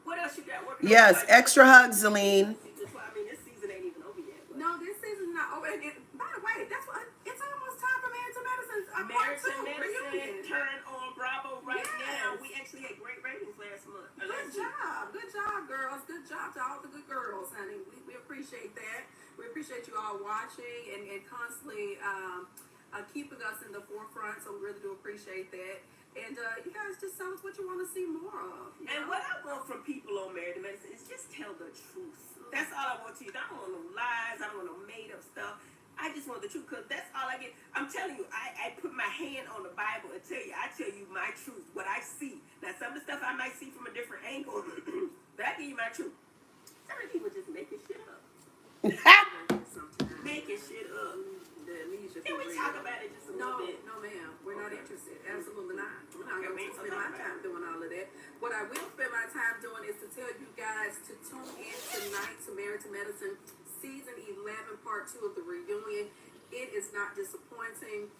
what else you got working? Yes, on? extra hugs, Zeline. I mean, this season ain't even over yet. But. No, this season's not over. And by the way, that's what it's almost time for Married to Medicine. Married to Medicine turn on Bravo right now. We actually had great ratings last month. Good job, girls. Good job to all the good girls, honey. We appreciate that. We appreciate you all watching and constantly keeping us in the forefront. So we really do appreciate that. And you guys just tell us what you want to see more of. And what I want from people on Married to Medicine is just tell the truth. That's all I want to you. I don't want no lies. I don't want no made-up stuff. I just want the truth because that's all I get. I'm telling you, I put my hand on the Bible and I tell you my truth, what I see. Now, some of the stuff I might see from a different angle, but I give you my truth. Some of people just making shit up. Making shit up. Can we talk about it just a little bit? No, ma'am. We're not interested. Absolutely not. We're not going to spend my time doing all of that. What I will spend my time doing is to tell you guys to tune in tonight to Married to Medicine, Season 11, Part 2 of the reunion. It is not disappointing.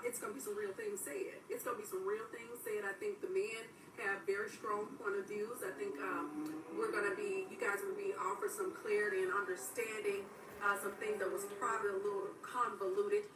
It's going to be some real things said. I think the men have very strong point of views. I think you guys will be offered some clarity and understanding. Some things that was probably a little convoluted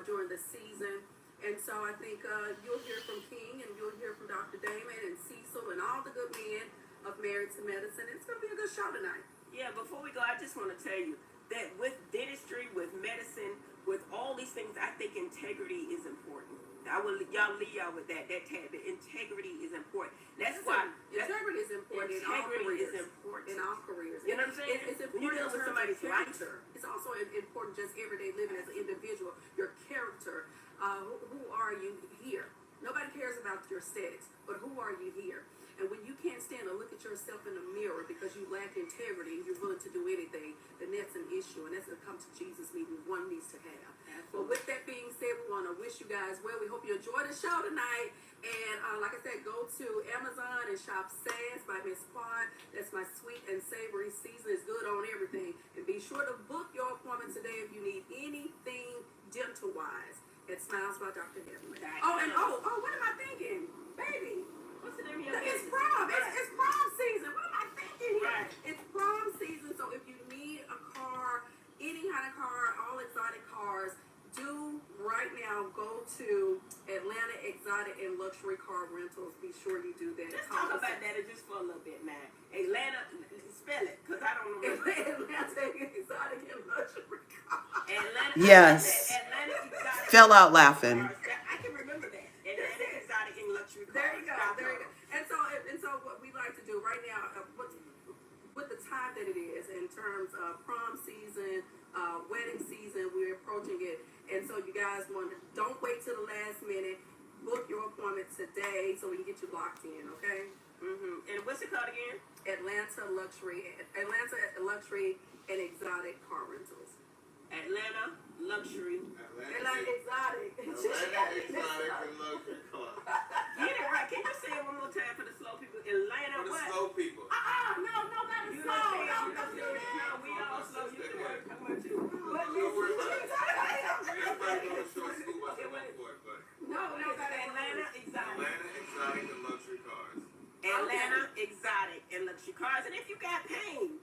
during the season. And so I think you'll hear from King and you'll hear from Dr. Damon and Cecil and all the good men of Married to Medicine. It's going to be a good show tonight. Yeah, before we go, I just want to tell you that with dentistry, with medicine, with all these things, I think integrity is important. I will y'all leave y'all with that tad bit. Integrity is important. That's why integrity is important. Integrity is important in all careers. You know what I'm saying? It's when you deal with somebody's character. It's also important just everyday living as an individual. Your character. Who are you here? Nobody cares about your status, but who are you here? And when you can't stand to look at yourself in the mirror because you lack integrity and you're willing to do anything, then that's an issue. And that's a come to Jesus meeting one needs to have. But with that being said, we want to wish you guys well. We hope you enjoyed the show tonight. And like I said, go to Amazon and shop Sass by Miss Quad. That's my sweet and savory season. It's good on everything. And be sure to book your appointment today if you need anything dental-wise. It Smiles by Dr. Heavenly. What am I thinking? Baby. What's the name of your It's business? prom. It's prom season. What am I thinking here? Right. It's prom season. So if you need a car, any kind of car, all exotic cars, do right now go to Atlanta Exotic and Luxury Car Rentals. Be sure you do that. Let's talk about that just for a little bit, man. Atlanta, spell it, because I don't know. Atlanta Exotic and Luxury Car. Atlanta. Yes. Atlanta Exotic. Fell out laughing. I can remember that. Atlanta Exotic and Luxury Cars. There you go. And so what we like to do right now, with the time that it is in terms of prom season, wedding season, we're approaching it. And so you guys don't wait till the last minute. Book your appointment today so we can get you locked in, okay? Mm-hmm. And what's it called again? Atlanta Luxury and Exotic Car Rentals. Atlanta Luxury. Atlanta Exotic. Atlanta Exotic and Luxury Car. Get it right. Can you say it one more time for the slow people? Atlanta For the what? slow people. Nobody You slow. don't Don't do that. No, we all slow. You can work. How about you? What Don't worry about it. you Everybody knows short school wasn't one for it, but Atlanta Exotic. Atlanta Exotic and Luxury Cars. Atlanta Exotic and Luxury Cars. And if you got pain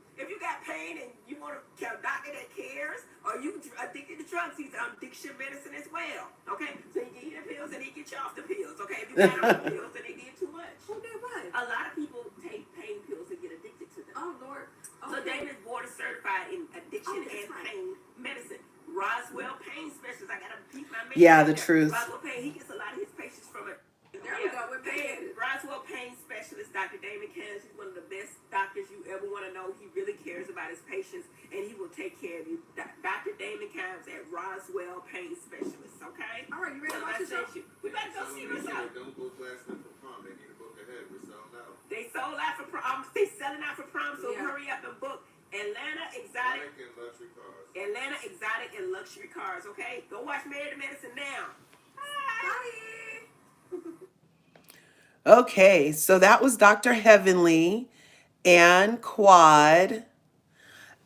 and you want a doctor that cares, or you addicted to drugs, he's on addiction medicine as well. Okay? So he get you the pills and he get you off the pills. Okay? If you got on the pills and they did too much. Who did what? A lot of people take pain pills and get addicted to them. Oh, Lord. So David is board certified in addiction and pain medicine. Roswell Pain Specialist. I gotta keep my man. Yeah, the truth. Roswell Pain. He gets a lot of his patients from it. There we go. We're paying. Roswell Pain Specialist, Dr. Damon Cash. He's one of the best doctors you ever want to know. He really cares about his patients, and he will take care of you. Dr. Damon Cash at Roswell Pain Specialist. Okay. All right, you ready to watch the show? We better go see what's up. Don't book last night for prom. They need to book ahead. We're sold out. They sold out for prom. They selling out for prom. So Yeah. hurry up and book. Atlanta Exotic. And Luxury Cars. Atlanta Exotic and Luxury Cars, okay? Go watch Married to Medicine now. Bye. Okay, so that was Dr. Heavenly and Quad.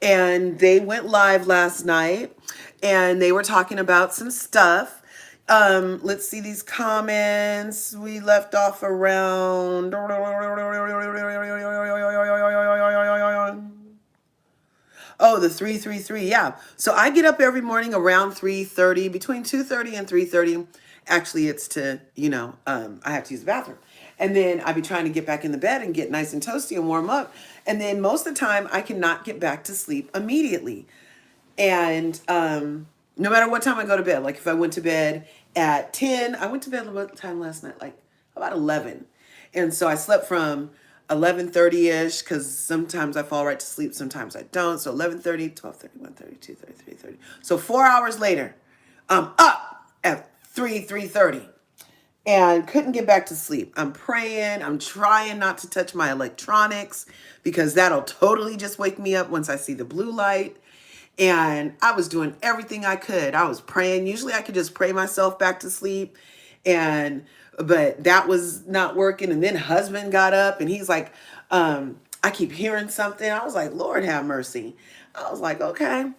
And they went live last night and they were talking about some stuff. Let's see these comments. We left off around. Oh, the 333. Yeah. So I get up every morning around 3:30, between 2:30 and 3:30. Actually, it's to, I have to use the bathroom. And then I be trying to get back in the bed and get nice and toasty and warm up. And then most of the time I cannot get back to sleep immediately. And no matter what time I go to bed, like if I went to bed at 10, I went to bed what time last night? Like about 11. And so I slept from 11:30ish, because sometimes I fall right to sleep, sometimes I don't. So 11:30, 12:30, 1:30, 2:30, 3:30. So 4 hours later, I'm up at 3:30 and couldn't get back to sleep. I'm praying. I'm trying not to touch my electronics because that'll totally just wake me up once I see the blue light. And I was doing everything I could. I was praying. Usually I could just pray myself back to sleep. But that was not working. And then husband got up and he's like, I keep hearing something. I was like, Lord have mercy. I was like, okay.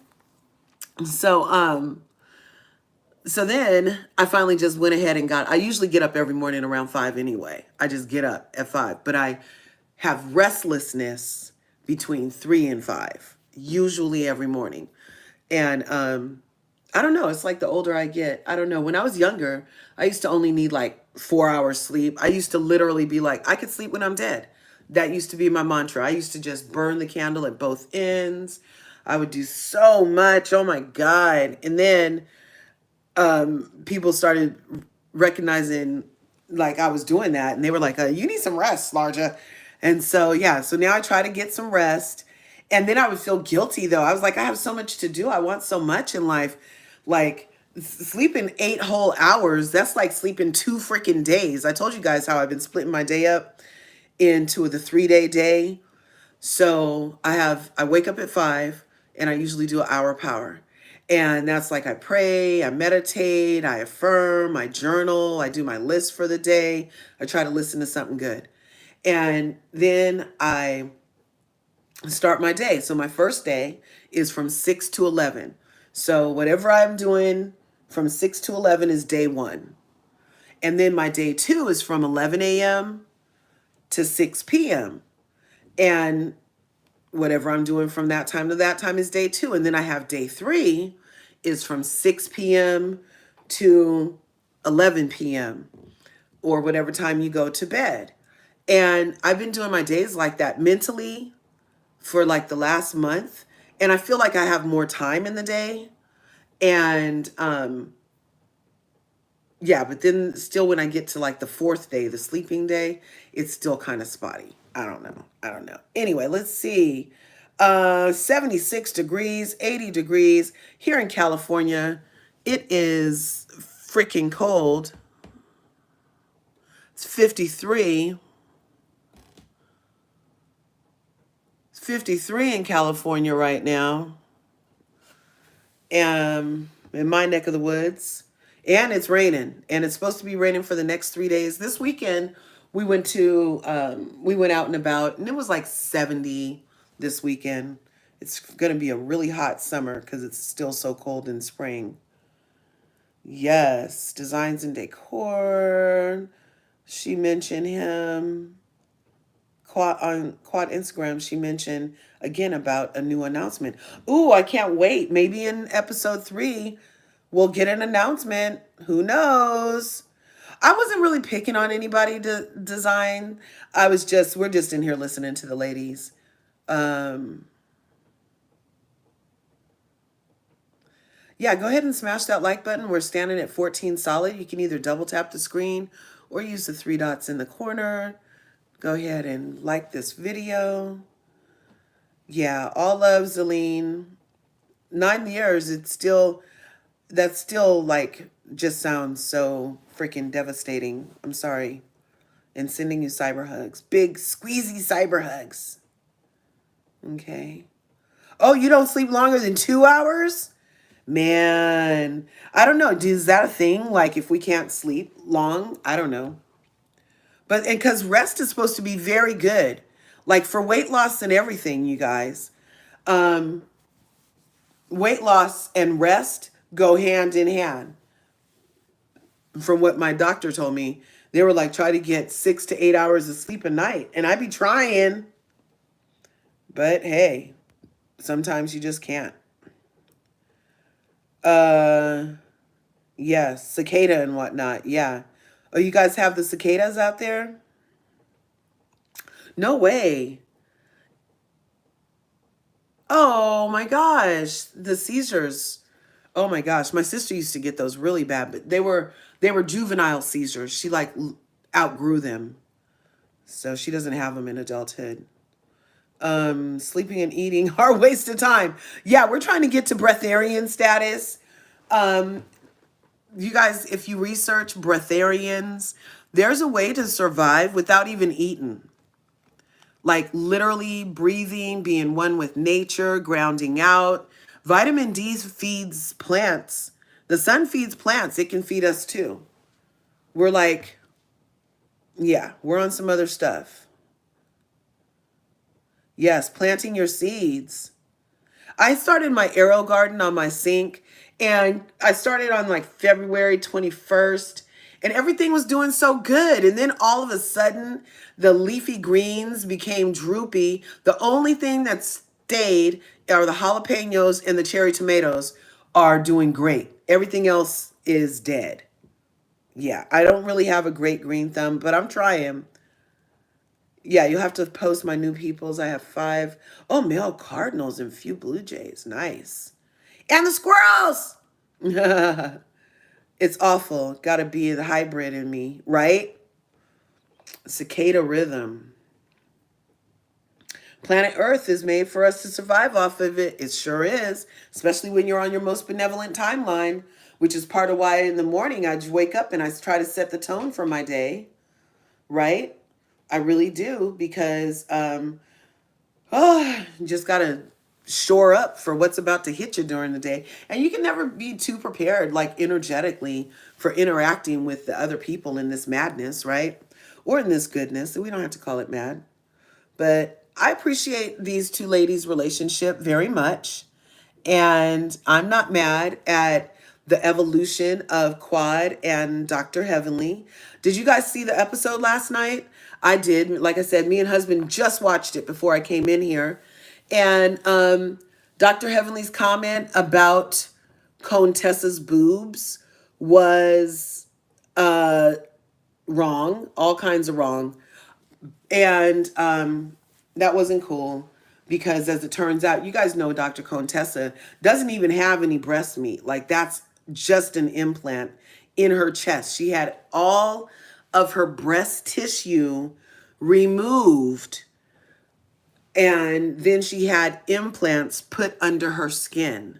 So then I finally just went ahead and I usually get up every morning around 5 anyway. I just get up at 5, but I have restlessness between 3 and 5, usually every morning. And, I don't know. It's like the older I get, I don't know. When I was younger, I used to only need like 4 hours sleep. I used to literally be like, I could sleep when I'm dead. That used to be my mantra. I used to just burn the candle at both ends. I would do so much. Oh my God. And then people started recognizing like I was doing that, and they were like, you need some rest, Larja. And so yeah, so now I try to get some rest. And then I would feel guilty though. I was like, I have so much to do. I want so much in life. Like sleeping 8 whole hours, that's like sleeping 2 freaking days. I told you guys how I've been splitting my day up into the 3-day day. So I wake up at 5 and I usually do an hour power. And that's like I pray, I meditate, I affirm, I journal, I do my list for the day. I try to listen to something good. And then I start my day. So my first day is from 6 to 11. So whatever I'm doing from 6 to 11 is day 1. And then my day 2 is from 11 a.m. to 6 p.m. And whatever I'm doing from that time to that time is day 2. And then I have day 3 is from 6 p.m. to 11 p.m. or whatever time you go to bed. And I've been doing my days like that mentally for like the last month. And I feel like I have more time in the day. And yeah, but then still when I get to like the 4th day, the sleeping day, it's still kind of spotty. I don't know. Anyway, let's see. 76 degrees, 80 degrees here in California. It is freaking cold. It's 53. It's 53 in California right now. In my neck of the woods. And it's raining. And it's supposed to be raining for the next 3 days. This weekend, we went out and about, and it was like 70 this weekend. It's going to be a really hot summer because it's still so cold in spring. Yes, designs and decor. She mentioned him. On Quad Instagram, she mentioned again about a new announcement. Ooh, I can't wait. Maybe in episode 3, we'll get an announcement. Who knows? I wasn't really picking on anybody to design. We're just in here listening to the ladies. Yeah, go ahead and smash that like button. We're standing at 14 solid. You can either double tap the screen or use the 3 dots in the corner. Go ahead and like this video. Yeah, all love, Zelene. 9 years, that's still like, just sounds so freaking devastating. I'm sorry. And sending you cyber hugs. Big, squeezy cyber hugs. Okay. Oh, you don't sleep longer than 2 hours? Man, I don't know. Is that a thing? Like if we can't sleep long? I don't know. But because rest is supposed to be very good. Like for weight loss and everything, you guys. Weight loss and rest go hand in hand. From what my doctor told me, they were like, try to get 6 to 8 hours of sleep a night. And I be trying. But hey, sometimes you just can't. Yeah, cicada and whatnot. Yeah. Oh, you guys have the cicadas out there? No way. Oh my gosh, the seizures. Oh my gosh, my sister used to get those really bad, but they were juvenile seizures. She like outgrew them. So she doesn't have them in adulthood. Sleeping and eating are a waste of time. Yeah, we're trying to get to breatharian status. You guys, if you research breatharians, there's a way to survive without even eating. Like literally breathing, being one with nature, grounding out. Vitamin D feeds plants. The sun feeds plants. It can feed us too. We're like, yeah, we're on some other stuff. Yes, planting your seeds. I started my arrow garden on my sink, and I started on like February 21st, and everything was doing so good. And then all of a sudden, the leafy greens became droopy. The only thing that stayed are the jalapenos, and the cherry tomatoes are doing great. Everything else is dead. Yeah, I don't really have a great green thumb, but I'm trying. Yeah, you'll have to post my new peoples. I have 5. Oh, male cardinals and few blue jays. Nice. And the squirrels. It's awful. Got to be the hybrid in me, right? Cicada rhythm. Planet Earth is made for us to survive off of it. It sure is, especially when you're on your most benevolent timeline, which is part of why in the morning I just wake up and I try to set the tone for my day, right? I really do because you just got to shore up for what's about to hit you during the day. And you can never be too prepared, like energetically, for interacting with the other people in this madness, right? Or in this goodness. We don't have to call it mad. But I appreciate these two ladies' relationship very much. And I'm not mad at the evolution of Quad and Dr. Heavenly. Did you guys see the episode last night? I did. Like I said, me and husband just watched it before I came in here. And Dr. Heavenly's comment about Contessa's boobs was wrong, all kinds of wrong. And that wasn't cool because as it turns out, you guys know Dr. Contessa doesn't even have any breast meat. Like that's just an implant in her chest. She had all of her breast tissue removed and then she had implants put under her skin.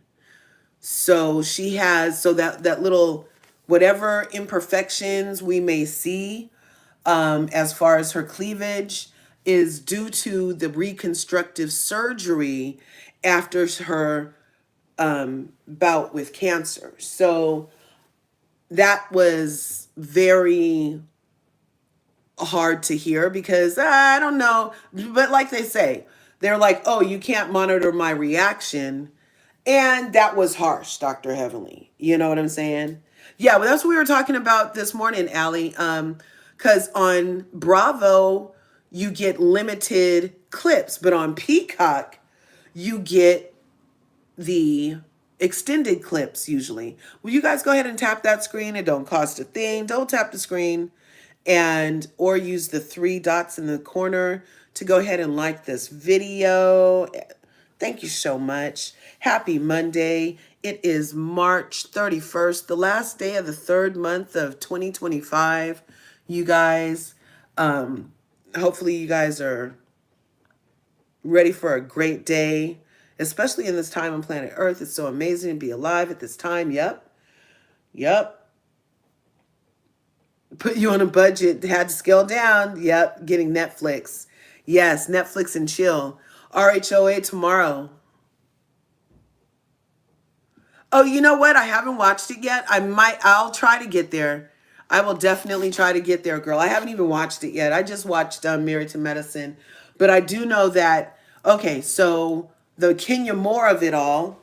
So she has, so that little, whatever imperfections we may see as far as her cleavage is due to the reconstructive surgery after her bout with cancer. So that was very hard to hear because I don't know, but like they say, they're like, oh, you can't monitor my reaction. And that was harsh, Dr. Heavenly. You know what I'm saying? Yeah, well, that's what we were talking about this morning, Allie. Because on Bravo, you get limited clips, but on Peacock, you get the extended clips usually. Will you guys go ahead and tap that screen? It don't cost a thing. Don't tap the screen and or use the three dots in the corner to go ahead and like this video. Thank you so much. Happy Monday. It is March 31st, the last day of the third month of 2025. You guys, hopefully you guys are ready for a great day, especially in this time on planet Earth. It's so amazing to be alive at this time. Yep. Put you on a budget, had to scale down. Yep, getting Netflix. Yes, Netflix and chill. RHOA tomorrow. Oh, you know what? I haven't watched it yet. I'll try to get there. I will definitely try to get there, girl. I haven't even watched it yet. I just watched Married to Medicine. But I do know that, okay, so the Kenya Moore of it all,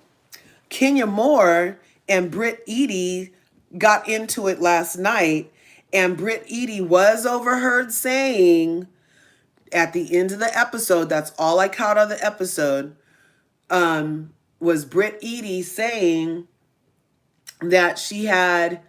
Kenya Moore and Britt Eady got into it last night. And Britt Eady was overheard saying at the end of the episode, that's all I caught on the episode, was Britt Eady saying that she had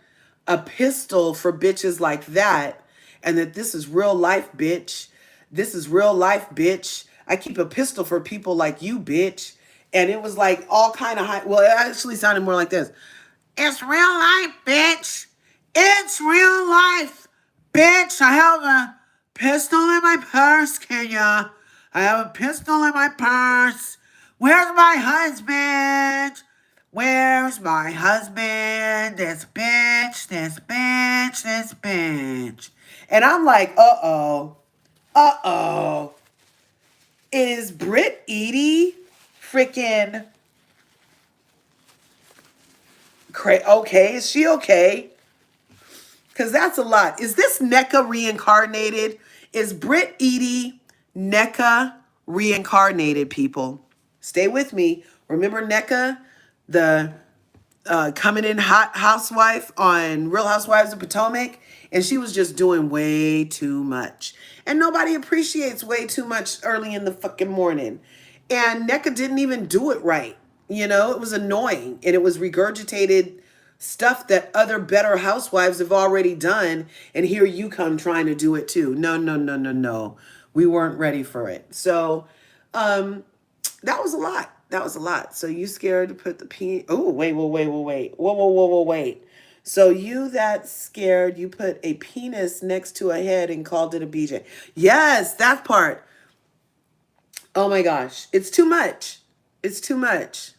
a pistol for bitches like that and that this is real life, bitch. This is real life, bitch. I keep a pistol for people like you, bitch. And it was like all kind of high. Well, it actually sounded more like this. It's real life, bitch. It's real life, bitch. I have a pistol in my purse, Kenya. I have a pistol in my purse. Where's my husband? Where's my husband? This bitch, this bitch, this bitch. And I'm like, uh-oh. Is Britt Eady freaking okay? Is she okay? Because that's a lot. Is this NECA reincarnated? Is Britt Eady NECA reincarnated, people? Stay with me. Remember NECA, the coming in hot housewife on Real Housewives of Potomac? And she was just doing way too much. And nobody appreciates way too much early in the fucking morning. And NECA didn't even do it right. You know, it was annoying. And it was regurgitated stuff that other better housewives have already done. And here you come trying to do it too. No. We weren't ready for it. So that was a lot. That was a lot. So you scared to put the P? Oh, wait. Whoa. So you that scared, you put a penis next to a head and called it a BJ. Yes, that part. Oh my gosh. It's too much. It's too much.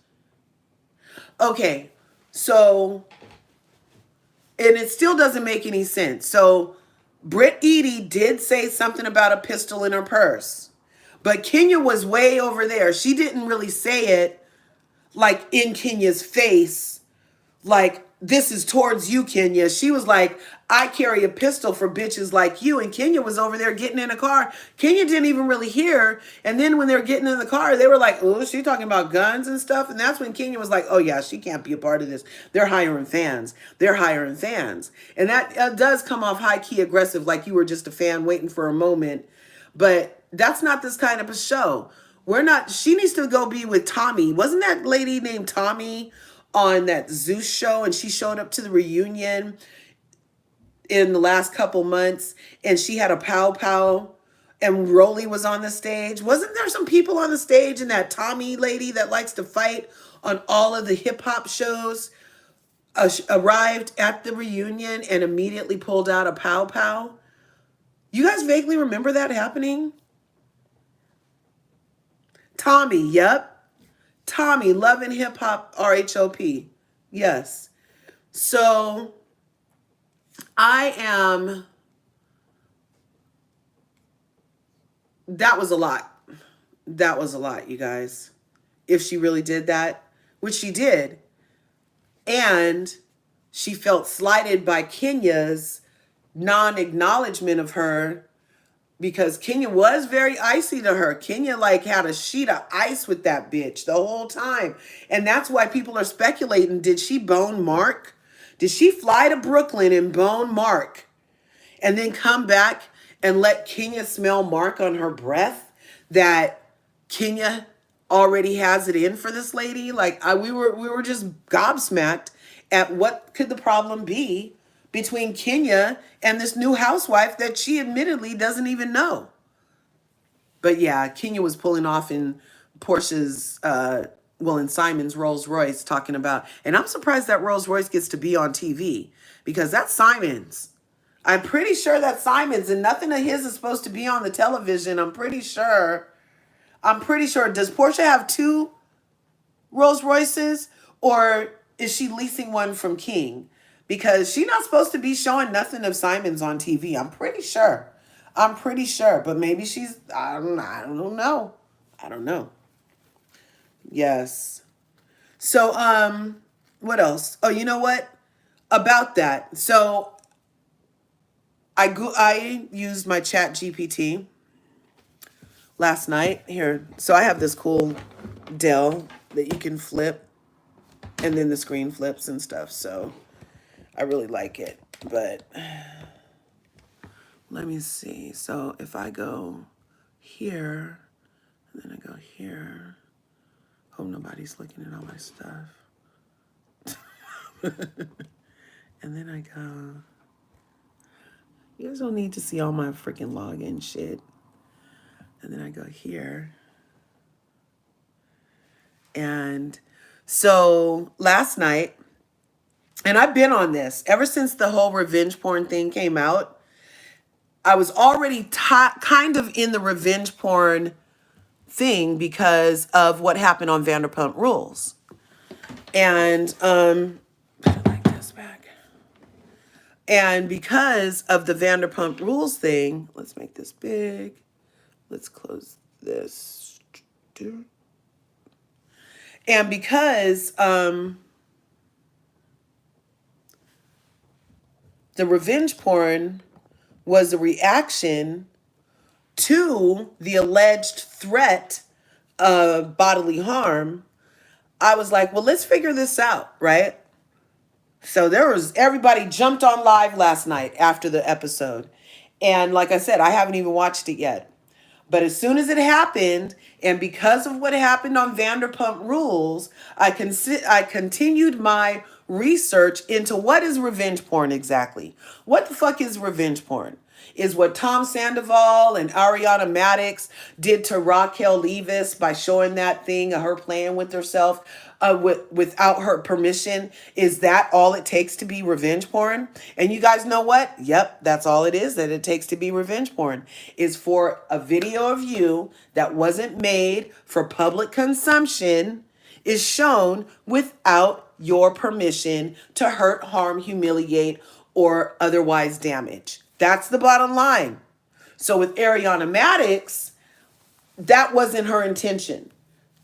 Okay. So, and it still doesn't make any sense. So Britt Edie did say something about a pistol in her purse. But Kenya was way over there. She didn't really say it like in Kenya's face, like, this is towards you, Kenya. She was like, I carry a pistol for bitches like you. And Kenya was over there getting in a car. Kenya didn't even really hear. And then when they were getting in the car, they were like, oh, she talking about guns and stuff. And that's when Kenya was like, oh yeah, she can't be a part of this. They're hiring fans. They're hiring fans. And that does come off high key aggressive, like you were just a fan waiting for a moment. But that's not this kind of a show. We're not, she needs to go be with Tommy. Wasn't that lady named Tommy on that Zeus show? And she showed up to the reunion in the last couple months and she had a pow pow and Rolly was on the stage. Wasn't there some people on the stage and that Tommy lady that likes to fight on all of the hip hop shows arrived at the reunion and immediately pulled out a pow pow? You guys vaguely remember that happening? Tommy, yep. Tommy, Love and Hip Hop, RHOP. Yes. So that was a lot. That was a lot, you guys. If she really did that, which she did. And she felt slighted by Kenya's non-acknowledgement of her because Kenya was very icy to her. Kenya like had a sheet of ice with that bitch the whole time. And that's why people are speculating, did she bone Mark? Did she fly to Brooklyn and bone Mark and then come back and let Kenya smell Mark on her breath that Kenya already has it in for this lady? Like we were just gobsmacked at what could the problem be between Kenya and this new housewife that she admittedly doesn't even know. But yeah, Kenya was pulling off in Porsche's, in Simon's Rolls Royce talking about, and I'm surprised that Rolls Royce gets to be on TV because that's Simon's. I'm pretty sure that's Simon's and nothing of his is supposed to be on the television. I'm pretty sure. Does Porsche have two Rolls Royces or is she leasing one from King? Because she's not supposed to be showing nothing of Simon's on TV. I'm pretty sure. But maybe she's, I don't know. I don't know. Yes. So, what else? Oh, you know what? About that. So, I used my Chat GPT last night. Here. So, I have this cool Dell that you can flip. And then the screen flips and stuff. So, I really like it, but let me see. So if I go here, and then I go here, hope nobody's looking at all my stuff. And then I go, you guys don't need to see all my freaking login shit. And then I go here. And so last night, and I've been on this ever since the whole revenge porn thing came out. I was already kind of in the revenge porn thing because of what happened on Vanderpump Rules. And put it like this back. And because of the Vanderpump Rules thing, let's make this big. Let's close this. And because the revenge porn was a reaction to the alleged threat of bodily harm, I was like, well, let's figure this out, right? So everybody jumped on live last night after the episode. And like I said, I haven't even watched it yet. But as soon as it happened, and because of what happened on Vanderpump Rules, I continued my research into what is revenge porn exactly. What the fuck is revenge porn? is what Tom Sandoval and Ariana Madix did to Raquel Levis by showing that thing of her playing with herself without her permission. Is that all it takes to be revenge porn? And you guys know what? Yep, that's all it is that it takes to be revenge porn, is for a video of you that wasn't made for public consumption is shown without your permission to hurt, harm, humiliate, or otherwise damage. That's the bottom line. So with Ariana Madix, that wasn't her intention.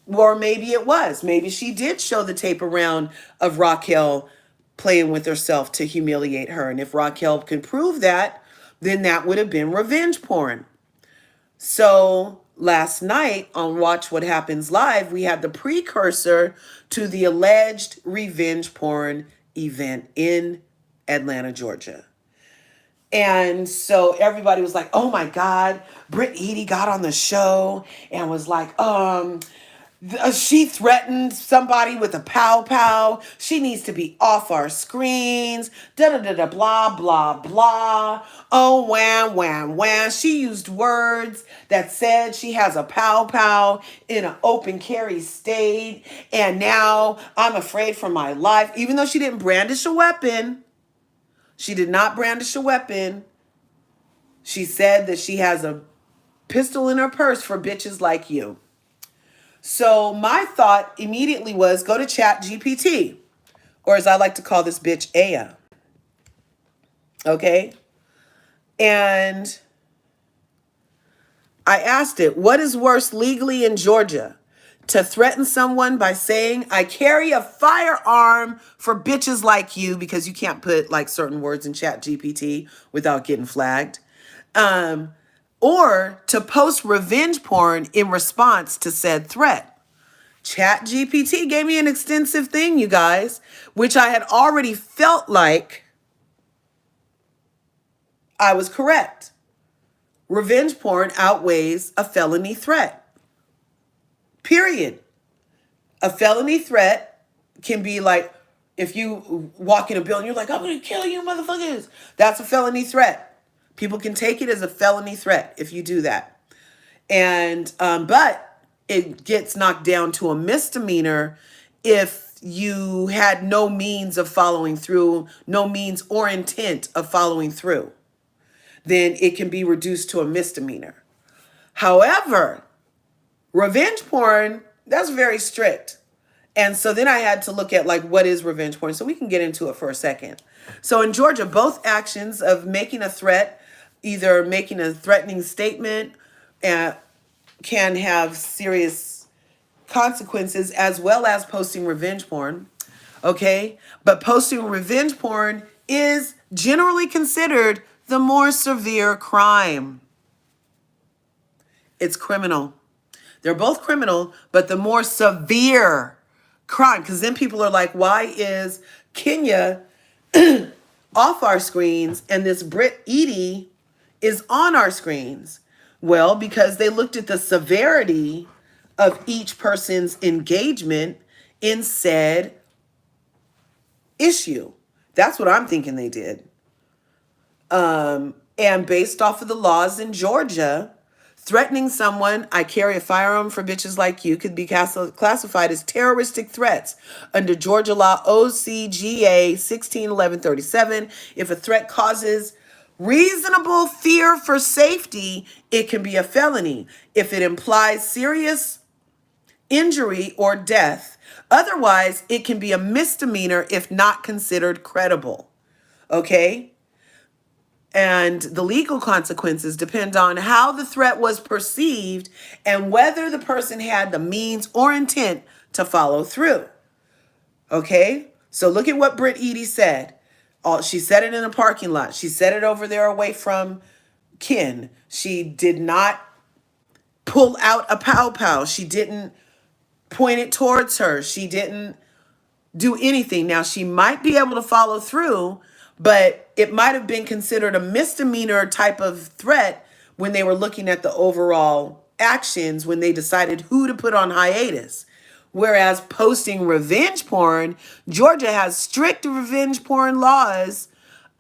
Or maybe it was. Maybe she did show the tape around of Raquel playing with herself to humiliate her. And if Raquel can prove that, then that would have been revenge porn. So last night on Watch What Happens Live, we had the precursor to the alleged revenge porn event in Atlanta, Georgia. And so everybody was like, oh my God, Britt Eady got on the show and was like, she threatened somebody with a pow pow. She needs to be off our screens. Da da da da blah blah blah. Oh wham wham wham. She used words that said she has a pow pow in an open carry state, and now I'm afraid for my life. Even though she didn't brandish a weapon, she did not brandish a weapon. She said that she has a pistol in her purse for bitches like you. So my thought immediately was go to ChatGPT, or as I like to call this bitch, Aya. Okay? And I asked it, what is worse legally in Georgia? To threaten someone by saying, I carry a firearm for bitches like you, because you can't put like certain words in ChatGPT without getting flagged. Or to post revenge porn in response to said threat. ChatGPT gave me an extensive thing, you guys, which I had already felt like I was correct. Revenge porn outweighs a felony threat. Period. A felony threat can be like, if you walk in a building, you're like, I'm going to kill you, motherfuckers. That's a felony threat. People can take it as a felony threat if you do that. And, but it gets knocked down to a misdemeanor if you had no means of following through, no means or intent of following through. Then it can be reduced to a misdemeanor. However, revenge porn, that's very strict. And so then I had to look at like, what is revenge porn? So we can get into it for a second. So in Georgia, both actions of making a threat, either making a threatening statement, can have serious consequences, as well as posting revenge porn. Okay? But posting revenge porn is generally considered the more severe crime. It's criminal. They're both criminal, but the more severe crime, because then people are like, why is Kenya off our screens and this Britt Eady is on our screens? Well, because they looked at the severity of each person's engagement in said issue. That's what I'm thinking they did. And based off of the laws in Georgia, threatening someone, I carry a firearm for bitches like you, could be classified as terroristic threats under Georgia law OCGA 161137. If a threat causes reasonable fear for safety, it can be a felony. If it implies serious injury or death, otherwise it can be a misdemeanor if not considered credible. Okay? And the legal consequences depend on how the threat was perceived and whether the person had the means or intent to follow through. Okay? So look at what Britt Eady said. She said it in a parking lot. She said it over there away from Ken. She did not pull out a pow pow. She didn't point it towards her. She didn't do anything. Now, she might be able to follow through, but it might have been considered a misdemeanor type of threat when they were looking at the overall actions, when they decided who to put on hiatus. Whereas posting revenge porn, Georgia has strict revenge porn laws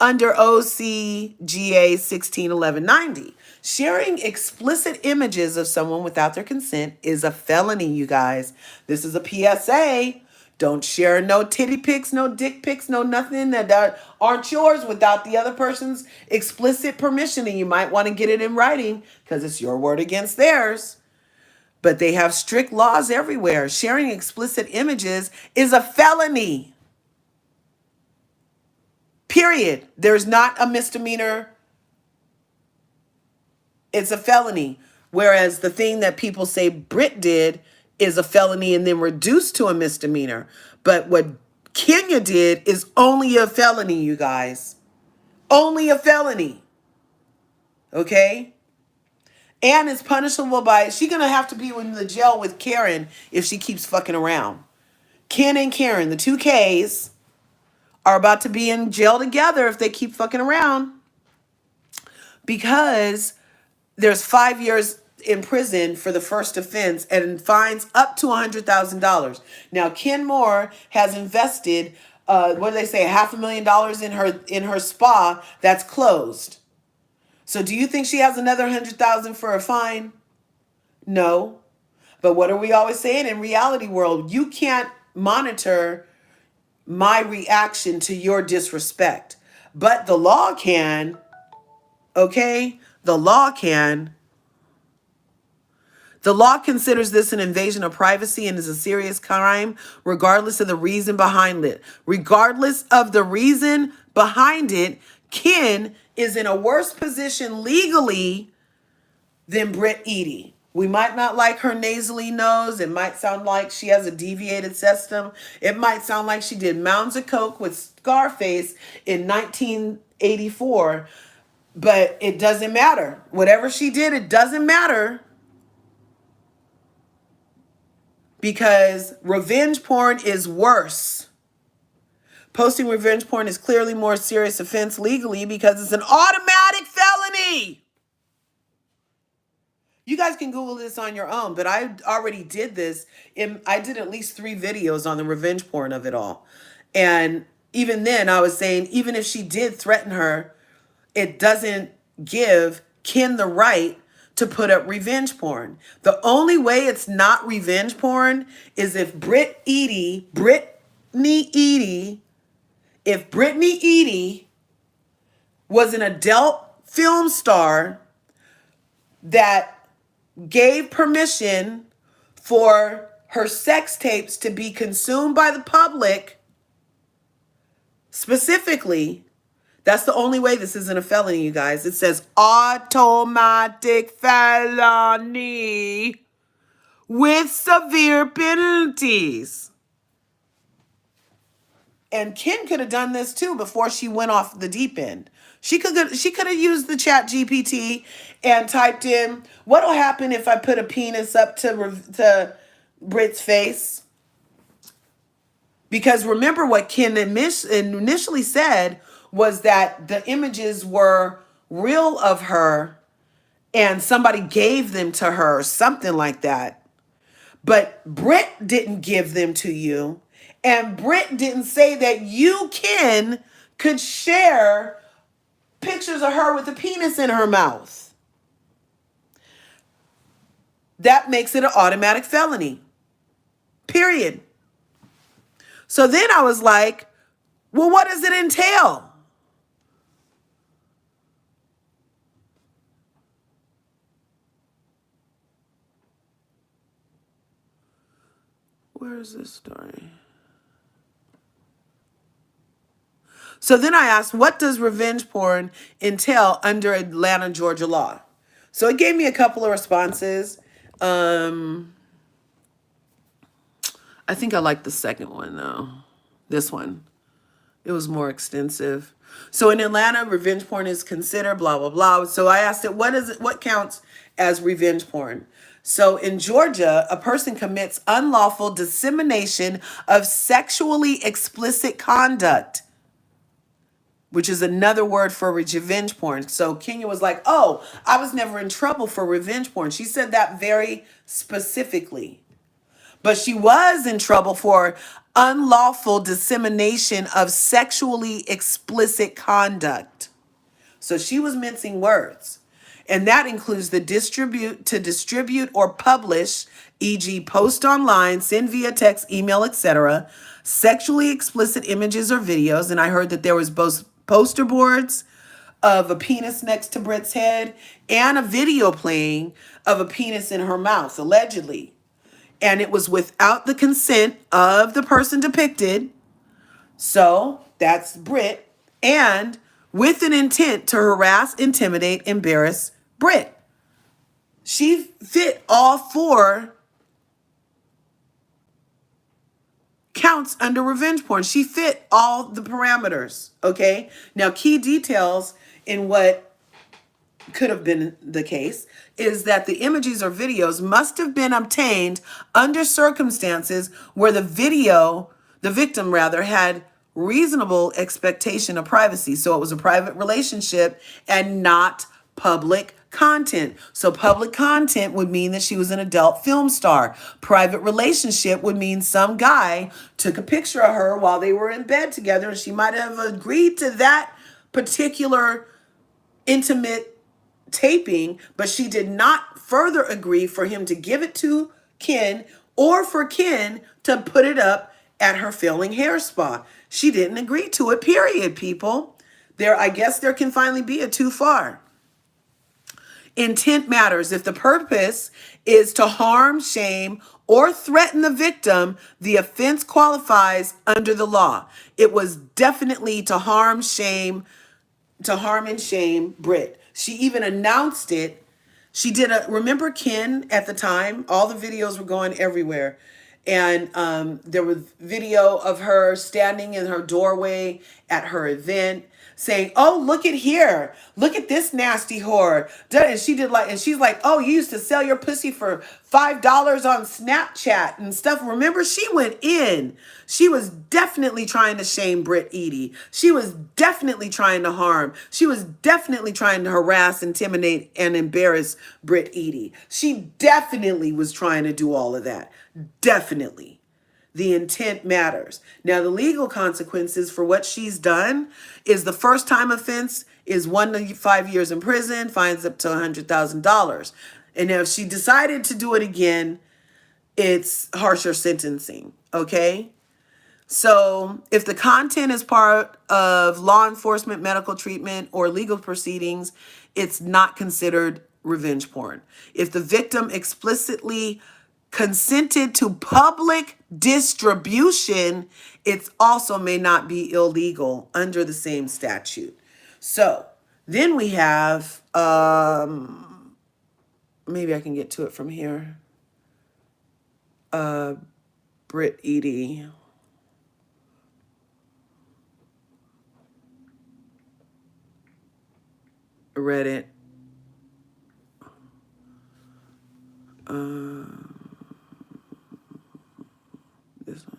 under OCGA 161190. Sharing explicit images of someone without their consent is a felony, you guys. This is a PSA. Don't share no titty pics, no dick pics, no nothing that aren't yours without the other person's explicit permission. And you might want to get it in writing because it's your word against theirs. But they have strict laws everywhere. Sharing explicit images is a felony. Period. There's not a misdemeanor. It's a felony. Whereas the thing that people say Brit did is a felony and then reduced to a misdemeanor. But what Kenya did is only a felony, you guys. Only a felony. Okay? And it's punishable by, she's going to have to be in the jail with Karen if she keeps fucking around. Ken and Karen, the two Ks, are about to be in jail together if they keep fucking around. Because there's 5 years in prison for the first offense and fines up to $100,000. Now, Ken Moore has invested, what do they say, $500,000 in her spa that's closed. So do you think she has another $100,000 for a fine? No. But what are we always saying in reality world? You can't monitor my reaction to your disrespect. But the law can, okay? The law can. The law considers this an invasion of privacy and is a serious crime, regardless of the reason behind it. Regardless of the reason behind it, Ken is in a worse position legally than Britt Eady. We might not like her nasally nose. It might sound like she has a deviated septum. It might sound like she did mounds of coke with Scarface in 1984. But it doesn't matter. Whatever she did, it doesn't matter. Because revenge porn is worse. Posting revenge porn is clearly more serious offense legally because it's an automatic felony. You guys can Google this on your own, but I already did this. I did at least 3 videos on the revenge porn of it all. And even then I was saying, even if she did threaten her, it doesn't give Ken the right to put up revenge porn. The only way it's not revenge porn is if Brittany Eady was an adult film star that gave permission for her sex tapes to be consumed by the public specifically. That's the only way this isn't a felony, you guys. It says automatic felony with severe penalties. And Ken could have done this too before she went off the deep end. She could have used the chat GPT and typed in, what'll happen if I put a penis up to Britt's face? Because remember what Ken initially said was that the images were real of her and somebody gave them to her or something like that. But Britt didn't give them to you. And Britt didn't say that you, Ken, could share pictures of her with a penis in her mouth. That makes it an automatic felony. Period. So then I was like, well, what does it entail? Where is this story? So then I asked, what does revenge porn entail under Atlanta, Georgia law? So it gave me a couple of responses. I think I like the second one though. This one. It was more extensive. So in Atlanta, revenge porn is considered blah, blah, blah. So I asked it, what counts as revenge porn? So in Georgia, a person commits unlawful dissemination of sexually explicit conduct, which is another word for revenge porn. So Kenya was like, oh, I was never in trouble for revenge porn. She said that very specifically. But she was in trouble for unlawful dissemination of sexually explicit conduct. So she was mincing words. And that includes the distribute or publish, e.g., post online, send via text, email, etc., sexually explicit images or videos. And I heard that there was both poster boards of a penis next to Britt's head and a video playing of a penis in her mouth, allegedly. And it was without the consent of the person depicted. So that's Britt. And with an intent to harass, intimidate, embarrass Britt. She fit all 4 counts under revenge porn. She fit all the parameters. Okay. Now, key details in what could have been the case is that the images or videos must have been obtained under circumstances where the victim rather, had reasonable expectation of privacy. So it was a private relationship and not public content. So public content would mean that she was an adult film star. Private relationship would mean some guy took a picture of her while they were in bed together, and she might have agreed to that particular intimate taping, but she did not further agree for him to give it to Ken or for Ken to put it up at her failing hair spa. She didn't agree to it, period, people. I guess there can finally be a too far. Intent matters. If the purpose is to harm, shame, or threaten the victim, the offense qualifies under the law. It was definitely to harm and shame Britt. She even announced it. Remember Ken at the time? All the videos were going everywhere. And there was video of her standing in her doorway at her event saying, "Oh, look at here. Look at this nasty whore." And she's like, "Oh, you used to sell your pussy for $5 on Snapchat and stuff." Remember, she went in. She was definitely trying to shame Britt Eady. She was definitely trying to harm. She was definitely trying to harass, intimidate, and embarrass Britt Eady. She definitely was trying to do all of that. Definitely. The intent matters. Now, the legal consequences for what she's done is the first time offense is 1 to 5 years in prison, fines up to $100,000. And if she decided to do it again, it's harsher sentencing. Okay? So if the content is part of law enforcement, medical treatment, or legal proceedings, it's not considered revenge porn. If the victim explicitly consented to public distribution, it also may not be illegal under the same statute. So then we have, maybe I can get to it from here. Britt Eady. Reddit. This one.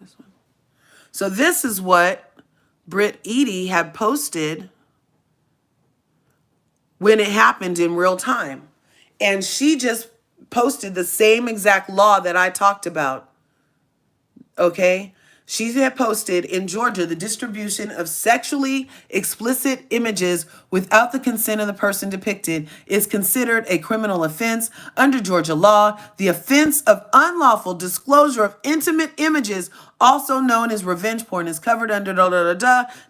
This one. So this is what Britt Eady had posted when it happened in real time. And she just posted the same exact law that I talked about. Okay? She had posted in Georgia, the distribution of sexually explicit images without the consent of the person depicted is considered a criminal offense under Georgia law. The offense of unlawful disclosure of intimate images, also known as revenge porn, is covered under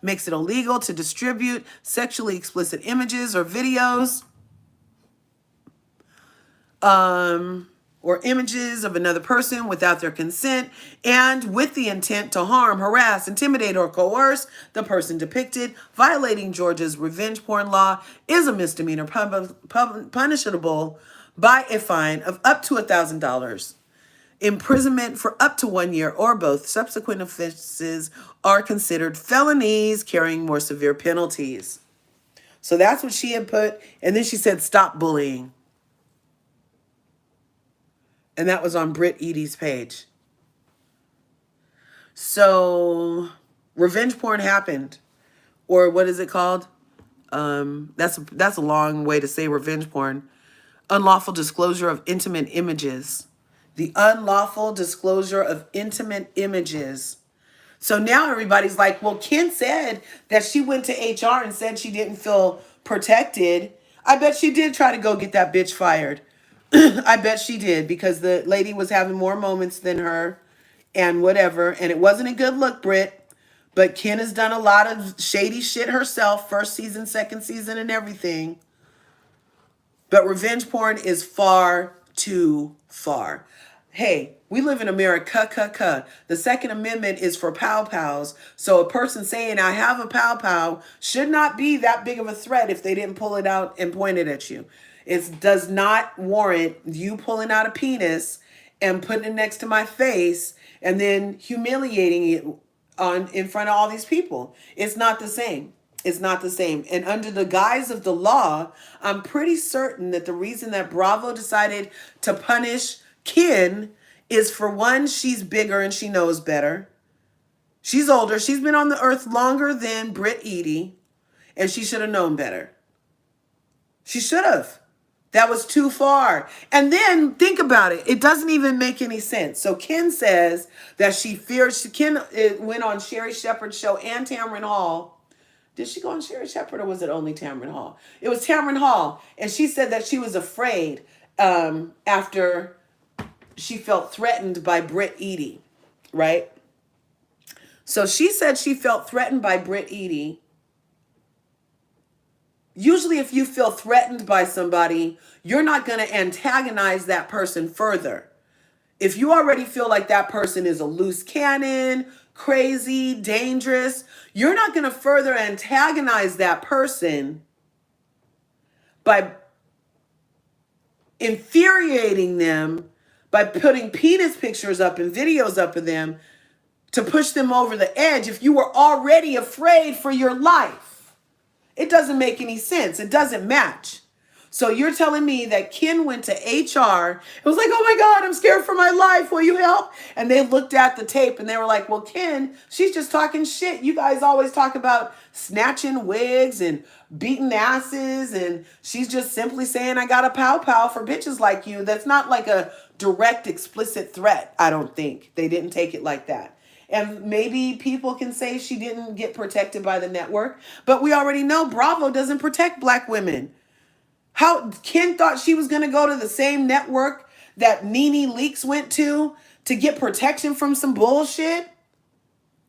makes it illegal to distribute sexually explicit images or videos. Or images of another person without their consent and with the intent to harm, harass, intimidate, or coerce the person depicted. Violating Georgia's revenge porn law is a misdemeanor punishable by a fine of up to $1,000, imprisonment for up to 1 year, or both. Subsequent offenses are considered felonies carrying more severe penalties. So that's what she had put. And then she said, "Stop bullying." And that was on Britt Eady's page. So revenge porn happened. Or what is it called? That's a long way to say revenge porn. Unlawful disclosure of intimate images. The unlawful disclosure of intimate images. So now everybody's like, well, Ken said that she went to HR and said she didn't feel protected. I bet she did try to go get that bitch fired. I bet she did, because the lady was having more moments than her and whatever. And it wasn't a good look, Britt. But Ken has done a lot of shady shit herself, first season, second season, and everything. But revenge porn is far too far. Hey, we live in America. The Second Amendment is for pow pows. So a person saying I have a pow pow should not be that big of a threat if they didn't pull it out and point it at you. It does not warrant you pulling out a penis and putting it next to my face and then humiliating it in front of all these people. It's not the same. It's not the same. And under the guise of the law, I'm pretty certain that the reason that Bravo decided to punish Ken is, for one, she's bigger and she knows better. She's older. She's been on the earth longer than Britt Eady, and she should have known better. She should have. That was too far. And then think about it. It doesn't even make any sense. So Ken says that she fears. Ken went on Sherry Shepherd's show and Tamron Hall. Did she go on Sherry Shepherd, or was it only Tamron Hall? It was Tamron Hall. And she said that she was afraid after she felt threatened by Britt Eady, right? So she said she felt threatened by Britt Eady. Usually if you feel threatened by somebody, you're not going to antagonize that person further. If you already feel like that person is a loose cannon, crazy, dangerous, you're not going to further antagonize that person by infuriating them, by putting penis pictures up and videos up of them to push them over the edge if you were already afraid for your life. It doesn't make any sense. It doesn't match. So you're telling me that Ken went to HR. It was like, oh my God, I'm scared for my life. Will you help? And they looked at the tape and they were like, well, Ken, she's just talking shit. You guys always talk about snatching wigs and beating asses. And she's just simply saying, I got a pow pow for bitches like you. That's not like a direct, explicit threat. I don't think. They didn't take it like that. And maybe people can say she didn't get protected by the network, but we already know Bravo doesn't protect black women. How Ken thought she was going to go to the same network that Nene Leakes went to get protection from some bullshit?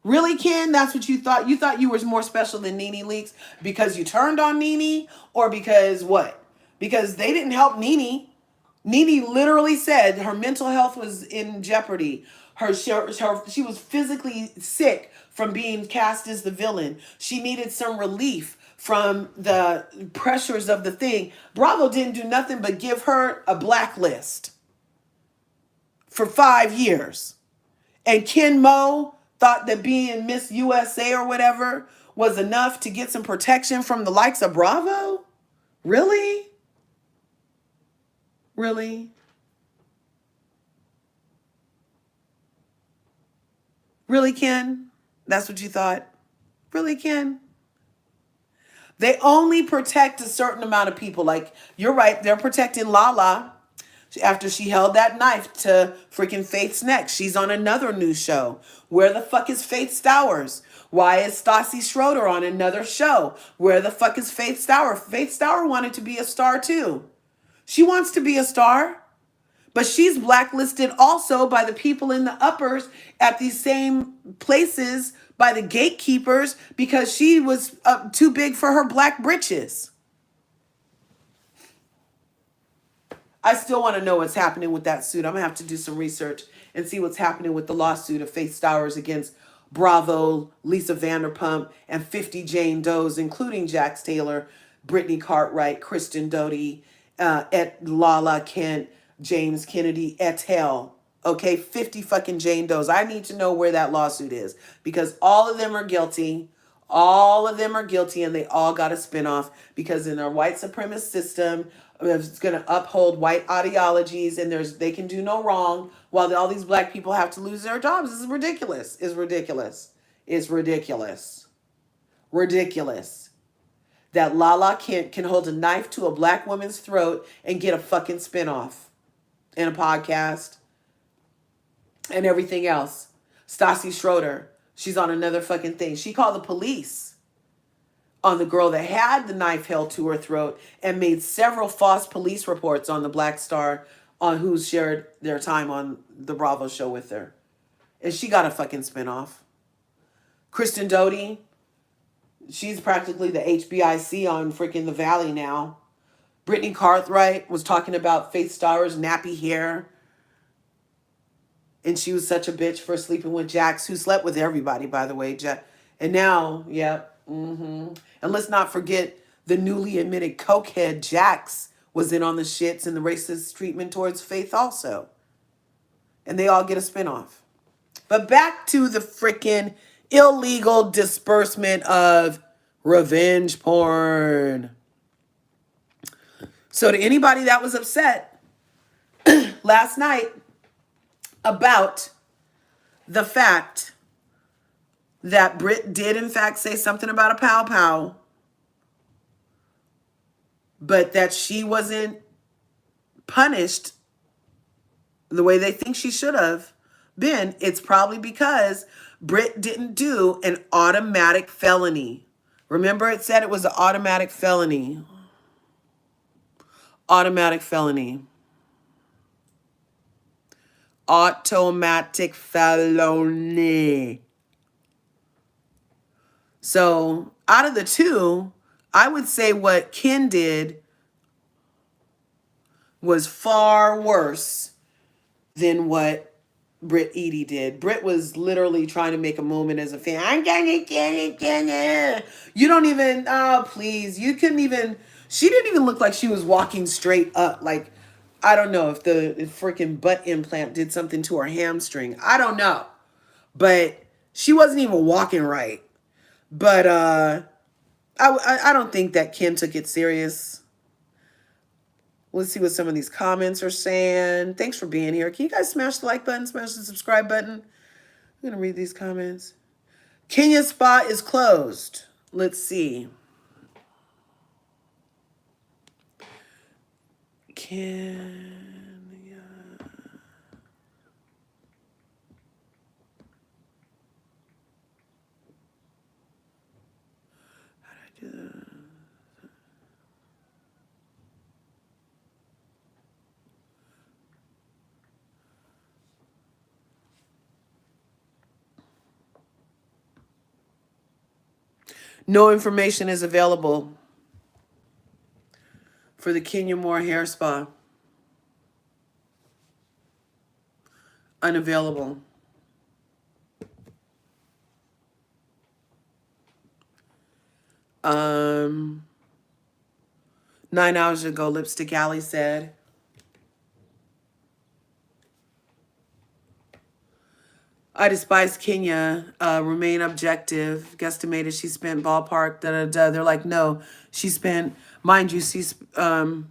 Really, Ken? That's what you thought? You thought you were more special than Nene Leakes because you turned on Nene, or because what? Because they didn't help Nene. Nene literally said her mental health was in jeopardy. She was physically sick from being cast as the villain. She needed some relief from the pressures of the thing. Bravo didn't do nothing but give her a blacklist for 5 years. And Ken Mo thought that being Miss USA or whatever was enough to get some protection from the likes of Bravo? Really? Really? Really, Ken? That's what you thought? Really, Ken? They only protect a certain amount of people. Like, you're right, they're protecting Lala after she held that knife to freaking Faith's neck. She's on another news show. Where the fuck is Faith Stowers? Why is Stassi Schroeder on another show? Where the fuck is Faith Stower? Faith Stower wanted to be a star too. She wants to be a star. But she's blacklisted also by the people in the uppers at these same places, by the gatekeepers, because she was too big for her black britches. I still want to know what's happening with that suit. I'm going to have to do some research and see what's happening with the lawsuit of Faith Stowers against Bravo, Lisa Vanderpump, and 50 Jane Does, including Jax Taylor, Brittany Cartwright, Kristen Doty, Lala Kent, James Kennedy, et al. Okay, 50 fucking Jane Does. I need to know where that lawsuit is, because all of them are guilty. All of them are guilty, and they all got a spinoff, because in our white supremacist system, it's going to uphold white ideologies, and they can do no wrong while all these black people have to lose their jobs. This is ridiculous. It's ridiculous. It's ridiculous. Ridiculous. that Lala Kent can hold a knife to a black woman's throat and get a fucking spinoff in a podcast and everything else. Stassi Schroeder, she's on another fucking thing. She called the police on the girl that had the knife held to her throat and made several false police reports on the Black Star on who shared their time on the Bravo show with her. And she got a fucking spinoff. Kristen Doty, she's practically the HBIC on freaking The Valley now. Brittany Cartwright was talking about Faith Starr's nappy hair. And she was such a bitch for sleeping with Jax, who slept with everybody, by the way. And now, and let's not forget the newly admitted cokehead Jax was in on the shits and the racist treatment towards Faith also. And they all get a spinoff. But back to the freaking illegal disbursement of revenge porn. So to anybody that was upset last night about the fact that Britt did in fact say something about a pow pow, but that she wasn't punished the way they think she should have been, it's probably because Britt didn't do an automatic felony. Remember, it said it was an automatic felony. Automatic felony. Automatic felony. So out of the two, I would say what Ken did was far worse than what Britt Edie did. Britt was literally trying to make a moment as a fan. I'm gonna get it. You don't even, oh please. You couldn't even, she didn't even look like she was walking straight up. Like, I don't know if the freaking butt implant did something to her hamstring. I don't know. But she wasn't even walking right. But I don't think that Kim took it serious. Let's see what some of these comments are saying. Thanks for being here. Can you guys smash the like button, smash the subscribe button? I'm going to read these comments. Kenya's spa is closed. Let's see. Kenya. How did I do that? No information is available for the Kenya Moore Hair Spa. Unavailable. Um, 9 hours ago, Lipstick Alley said, I despise Kenya, remain objective, guesstimated she spent ballpark, da-da-da. They're like, no, she spent, mind you, she's, the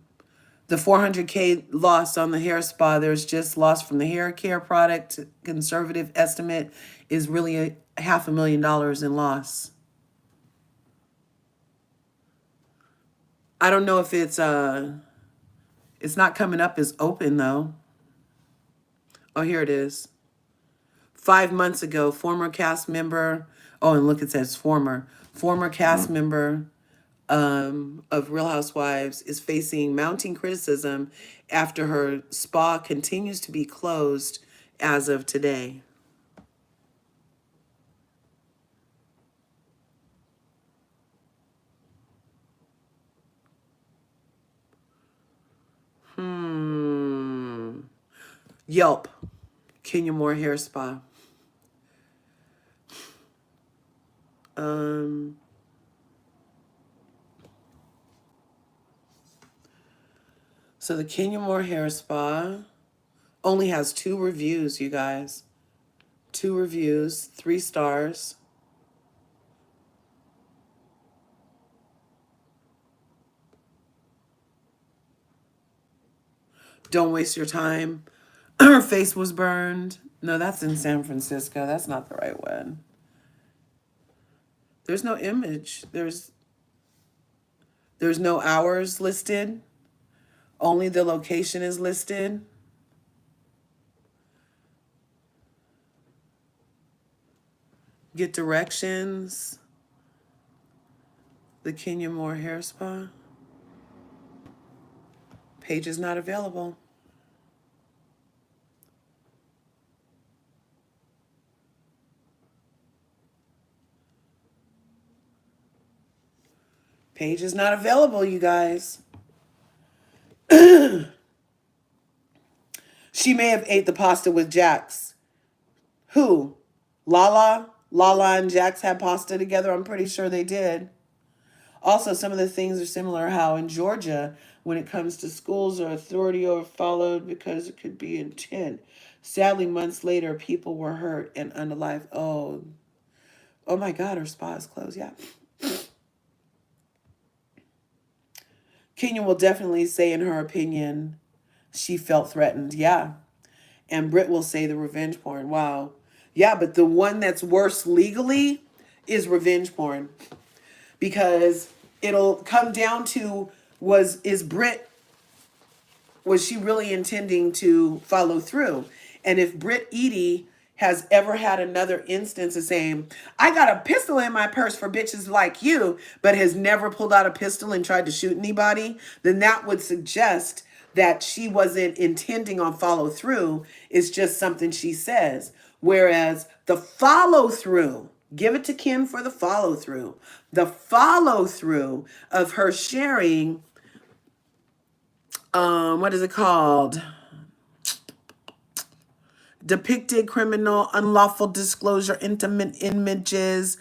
400K loss on the hair spa, there's just loss from the hair care product. Conservative estimate is really $500,000 in loss. I don't know if it's not coming up as open though. Oh, here it is. 5 months ago, former cast member, oh, and look, it says former cast member of Real Housewives is facing mounting criticism after her spa continues to be closed as of today. Yelp, Kenya Moore Hair Spa. So the Kenya Moore Hair Spa only has 2 reviews, you guys. 2 reviews, 3 stars. Don't waste your time. Her face was burned. No, that's in San Francisco. That's not the right one. There's no image. There's no hours listed. Only the location is listed. Get directions. The Kenya Moore Hair Spa. Page is not available. Page is not available, you guys. She may have ate the pasta with Jax. Who? Lala? Lala and Jax had pasta together? I'm pretty sure they did. Also, some of the things are similar. How in Georgia, when it comes to schools or authority or followed because it could be intent. Sadly, months later, people were hurt and unalive. Oh my God, her spa is closed. Yeah. Kenya will definitely say, in her opinion, she felt threatened. Yeah. And Britt will say the revenge porn. Wow. Yeah, but the one that's worse legally is revenge porn. Because it'll come down to, was she really intending to follow through? And if Britt Eady has ever had another instance of saying, I got a pistol in my purse for bitches like you, but has never pulled out a pistol and tried to shoot anybody, then that would suggest that she wasn't intending on follow through. It's just something she says. Whereas the follow through, give it to Kim for the follow through. The follow through of her sharing, what is it called? Depicted criminal, unlawful disclosure, intimate images,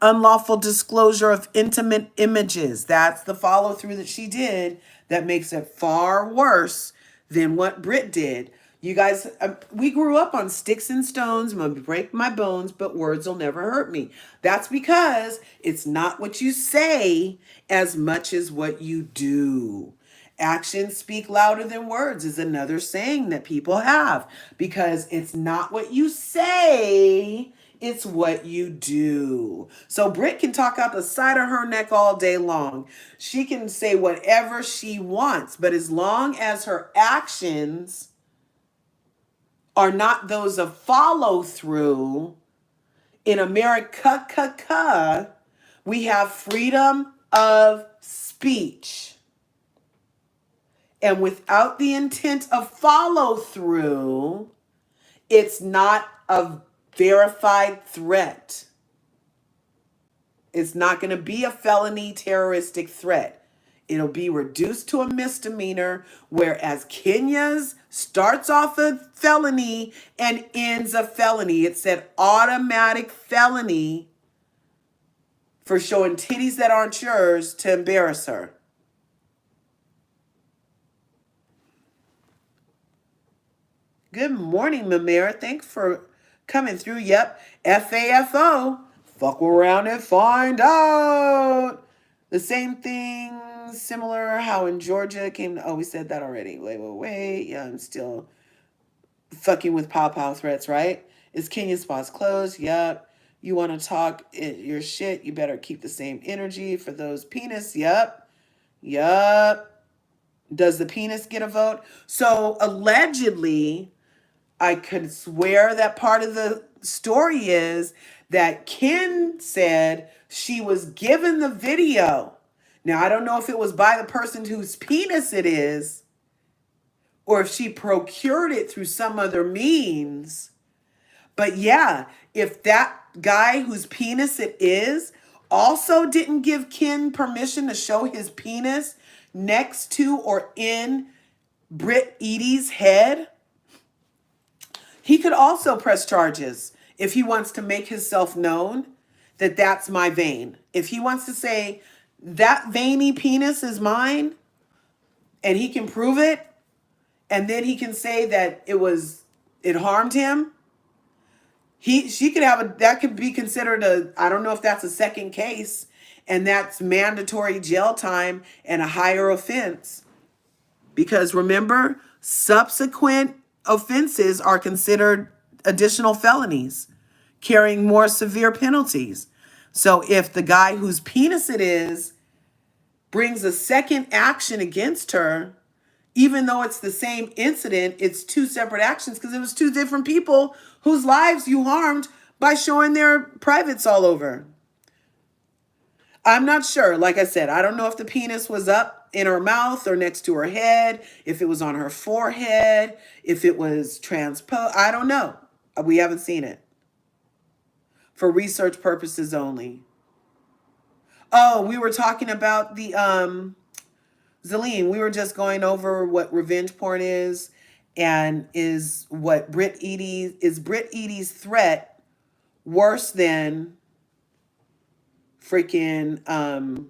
unlawful disclosure of intimate images. That's the follow through that she did that makes it far worse than what Britt did. You guys, we grew up on sticks and stones, may break my bones, but words will never hurt me. That's because it's not what you say as much as what you do. Actions speak louder than words is another saying that people have, because it's not what you say, it's what you do. So Britt can talk out the side of her neck all day long. She can say whatever she wants, but as long as her actions are not those of follow through, in America, we have freedom of speech. And without the intent of follow through, it's not a verified threat. It's not going to be a felony terroristic threat. It'll be reduced to a misdemeanor, whereas Kenya's starts off a felony and ends a felony. It's an automatic felony for showing titties that aren't yours to embarrass her. Good morning, Mamera. Thanks for coming through. Yep, FAFO. Fuck around and find out. The same thing, similar how in Georgia came to, we said that already. Wait. Yeah, I'm still fucking with pow threats, right? Is Kenya's spots closed? Yep. You want to talk your shit, you better keep the same energy for those penis. Yep. Does the penis get a vote? So allegedly, I could swear that part of the story is that Ken said she was given the video. Now, I don't know if it was by the person whose penis it is, or if she procured it through some other means. But yeah, if that guy whose penis it is also didn't give Ken permission to show his penis next to or in Britt Eady's head, he could also press charges if he wants to make himself known that that's my vein. If he wants to say that veiny penis is mine and he can prove it, and then he can say that it harmed him, she could have that could be considered I don't know if that's a second case, and that's mandatory jail time and a higher offense. Because remember, subsequent offenses are considered additional felonies, carrying more severe penalties. So if the guy whose penis it is brings a second action against her, even though it's the same incident, it's two separate actions because it was two different people whose lives you harmed by showing their privates all over. I'm not sure. Like I said, I don't know if the penis was up in her mouth or next to her head, if it was on her forehead, if it was transposed. I don't know. We haven't seen it. For research purposes only. Oh, we were talking about the Zaleen, we were just going over what revenge porn is, and is Britt Eady's threat worse than freaking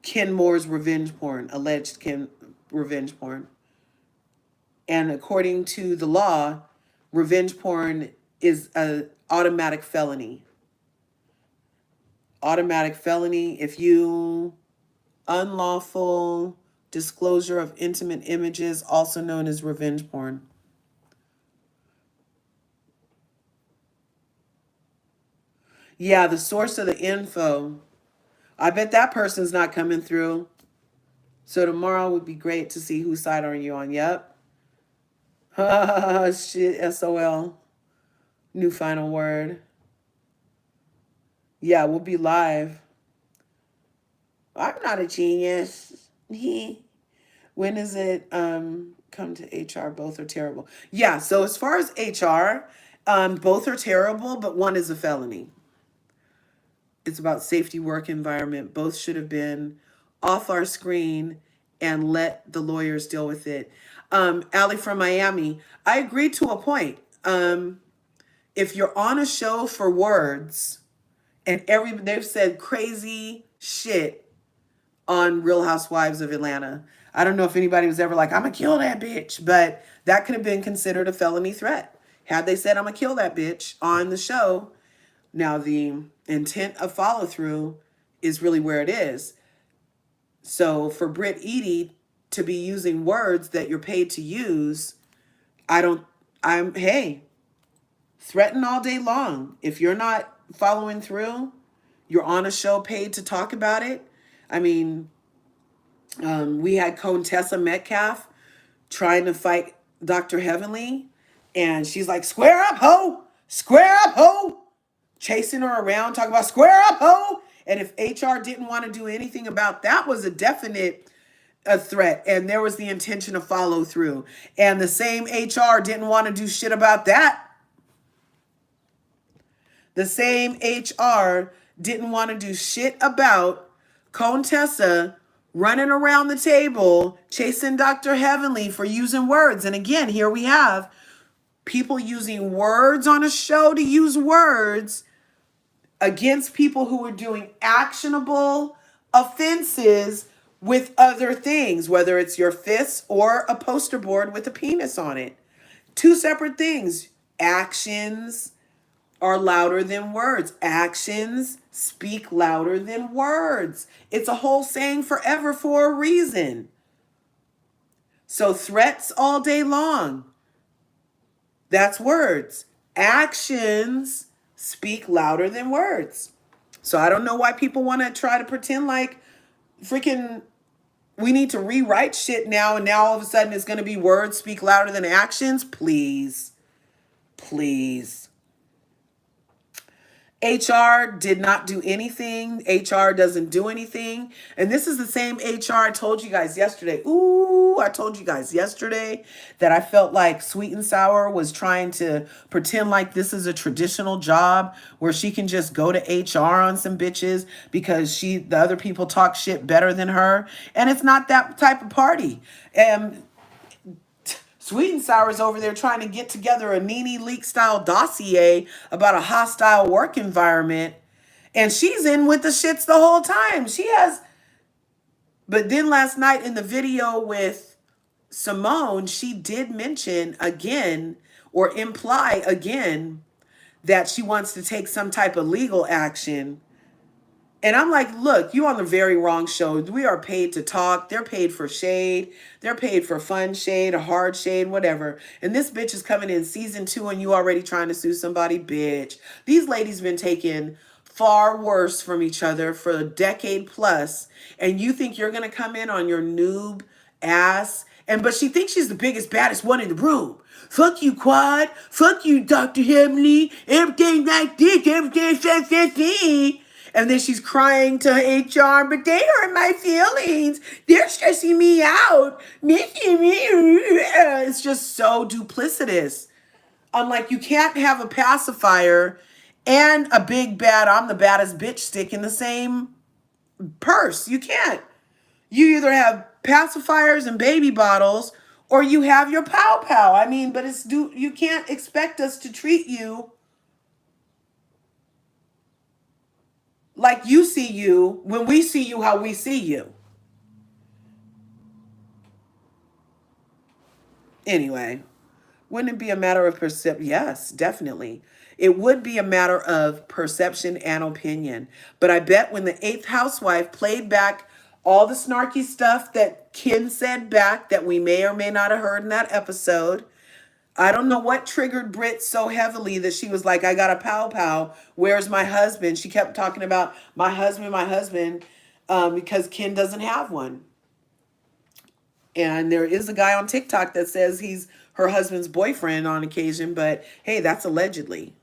Ken Moore's revenge porn, alleged revenge porn. And according to the law, revenge porn is an automatic felony. Automatic felony if you unlawful disclosure of intimate images, also known as revenge porn. Yeah, the source of the info. I bet that person's not coming through. So tomorrow would be great to see whose side are you on. Yep. Shit, SOL. New final word. Yeah, we'll be live. I'm not a genius. When is it come to HR? Both are terrible. Yeah, so as far as HR, both are terrible, but one is a felony. It's about safety work environment. Both should have been off our screen and let the lawyers deal with it. Allie from Miami, I agree to a point. If you're on a show for words, and they've said crazy shit on Real Housewives of Atlanta. I don't know if anybody was ever like, I'm gonna kill that bitch, but that could have been considered a felony threat. Had they said, I'm gonna kill that bitch on the show, now the intent of follow through is really where it is. So for Britt Eady to be using words that you're paid to use, hey, threaten all day long. If you're not following through, you're on a show paid to talk about it. I mean, we had Contessa Metcalf trying to fight Dr. Heavenly, and she's like, square up, ho! Square up, ho! Chasing her around, talking about square up, ho! And if HR didn't want to do anything about that, was a definite threat, and there was the intention to follow through. And the same HR didn't want to do shit about that. The same HR didn't want to do shit about Contessa running around the table chasing Dr. Heavenly for using words. And again, here we have people using words on a show to use words against people who are doing actionable offenses with other things, whether it's your fists or a poster board with a penis on it. Two separate things. Actions are louder than words. Actions speak louder than words. It's a whole saying forever for a reason. So threats all day long. That's words. Actions speak louder than words. So I don't know why people want to try to pretend like freaking we need to rewrite shit now, and now all of a sudden it's going to be words speak louder than actions. Please. Please. HR did not do anything. HR doesn't do anything. And this is the same HR I told you guys yesterday. I told you guys yesterday that I felt like Sweet and Sour was trying to pretend like this is a traditional job where she can just go to HR on some bitches because the other people talk shit better than her. And it's not that type of party. Sweet and Sour's over there trying to get together a Nene Leakes style dossier about a hostile work environment. And she's in with the shits the whole time. But then last night in the video with Simone, she did mention again or imply again that she wants to take some type of legal action. And I'm like, look, you on the very wrong show. We are paid to talk. They're paid for shade. They're paid for fun shade, a hard shade, whatever. And this bitch is coming in season 2 and you already trying to sue somebody, bitch. These ladies been taking far worse from each other for a decade plus, and you think you're gonna come in on your noob ass, but she thinks she's the biggest, baddest one in the room. Fuck you, Quad. Fuck you, Dr. Hemley. Everything like this, everything says. And then she's crying to HR, but they hurt my feelings. They're stressing me out. It's just so duplicitous. I'm like, you can't have a pacifier and a big bad, I'm the baddest bitch stick in the same purse. You can't. You either have pacifiers and baby bottles or you have your pow pow. I mean, but you can't expect us to treat you like you see you when we see you how we see you. Anyway, wouldn't it be a matter of perception? Yes, definitely. It would be a matter of perception and opinion. But I bet when the eighth housewife played back all the snarky stuff that Ken said back that we may or may not have heard in that episode, I don't know what triggered Britt so heavily that she was like, I got a pow pow. Where's my husband? She kept talking about my husband, because Ken doesn't have one. And there is a guy on TikTok that says he's her husband's boyfriend on occasion, but hey, that's allegedly.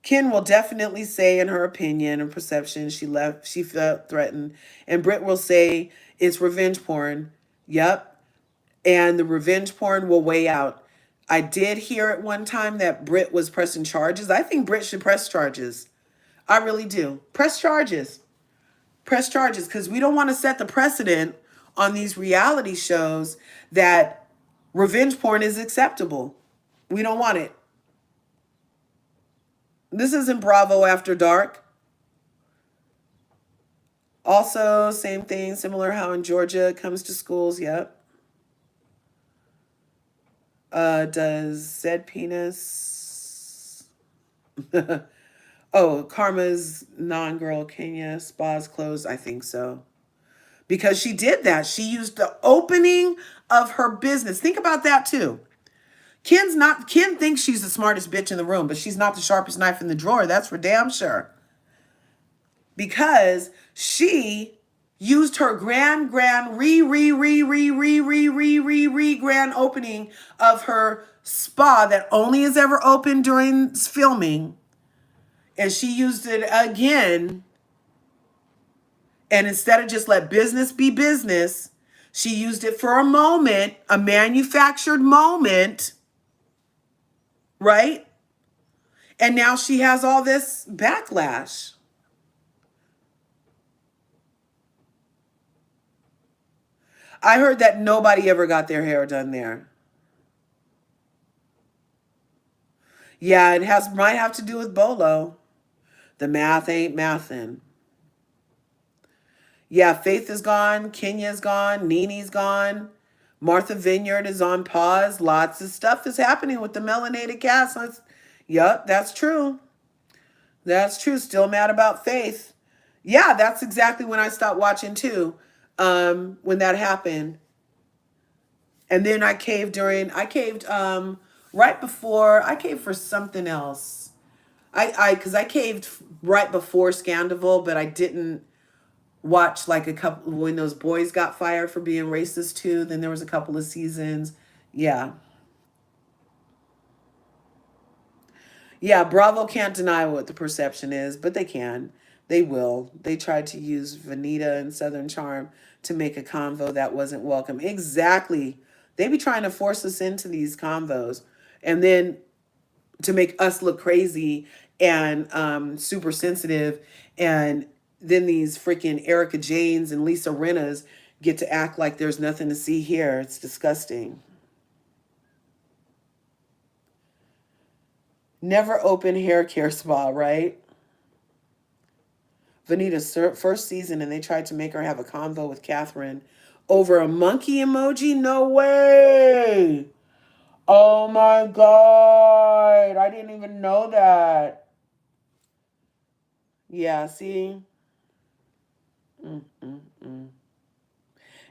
Ken will definitely say in her opinion and perception she felt threatened. And Britt will say it's revenge porn. Yep. And the revenge porn will weigh out. I did hear at one time that Britt was pressing charges. I think Britt should press charges. I really do. Press charges. Press charges, because we don't want to set the precedent on these reality shows that revenge porn is acceptable. We don't want it. This isn't Bravo After Dark. Also, same thing, similar how in Georgia it comes to schools. Yep. Does Zed Penis... Oh, Karma's non-girl Kenya spa's closed? I think so. Because she did that. She used the opening of her business. Think about that too. Ken thinks she's the smartest bitch in the room, but she's not the sharpest knife in the drawer. That's for damn sure. Because she used her grand opening of her spa that only is ever open during filming. And she used it again. And instead of just let business be business, she used it for a moment, a manufactured moment, right? And now she has all this backlash. I heard that nobody ever got their hair done there. Yeah, might have to do with Bolo. The math ain't mathin'. Yeah, Faith is gone. Kenya's gone. Nene's gone. Martha Vineyard is on pause. Lots of stuff is happening with the melanated cast. Yup, that's true. That's true. Still mad about Faith. Yeah, that's exactly when I stopped watching too. When that happened. And then I caved right before, I caved for something else. Because I caved right before Scandival, but I didn't watch like a couple, when those boys got fired for being racist too. Then there was a couple of seasons. Yeah. Yeah, Bravo can't deny what the perception is, but they can. They will. They tried to use Vanita and Southern Charm to make a convo that wasn't welcome. Exactly. They be trying to force us into these convos and then to make us look crazy and super sensitive. And then these freaking Erica Janes and Lisa Rinnas get to act like there's nothing to see here. It's disgusting. Never open hair care spa, right? Vanita's first season, and they tried to make her have a convo with Catherine over a monkey emoji? No way! Oh my God! I didn't even know that. Yeah, see?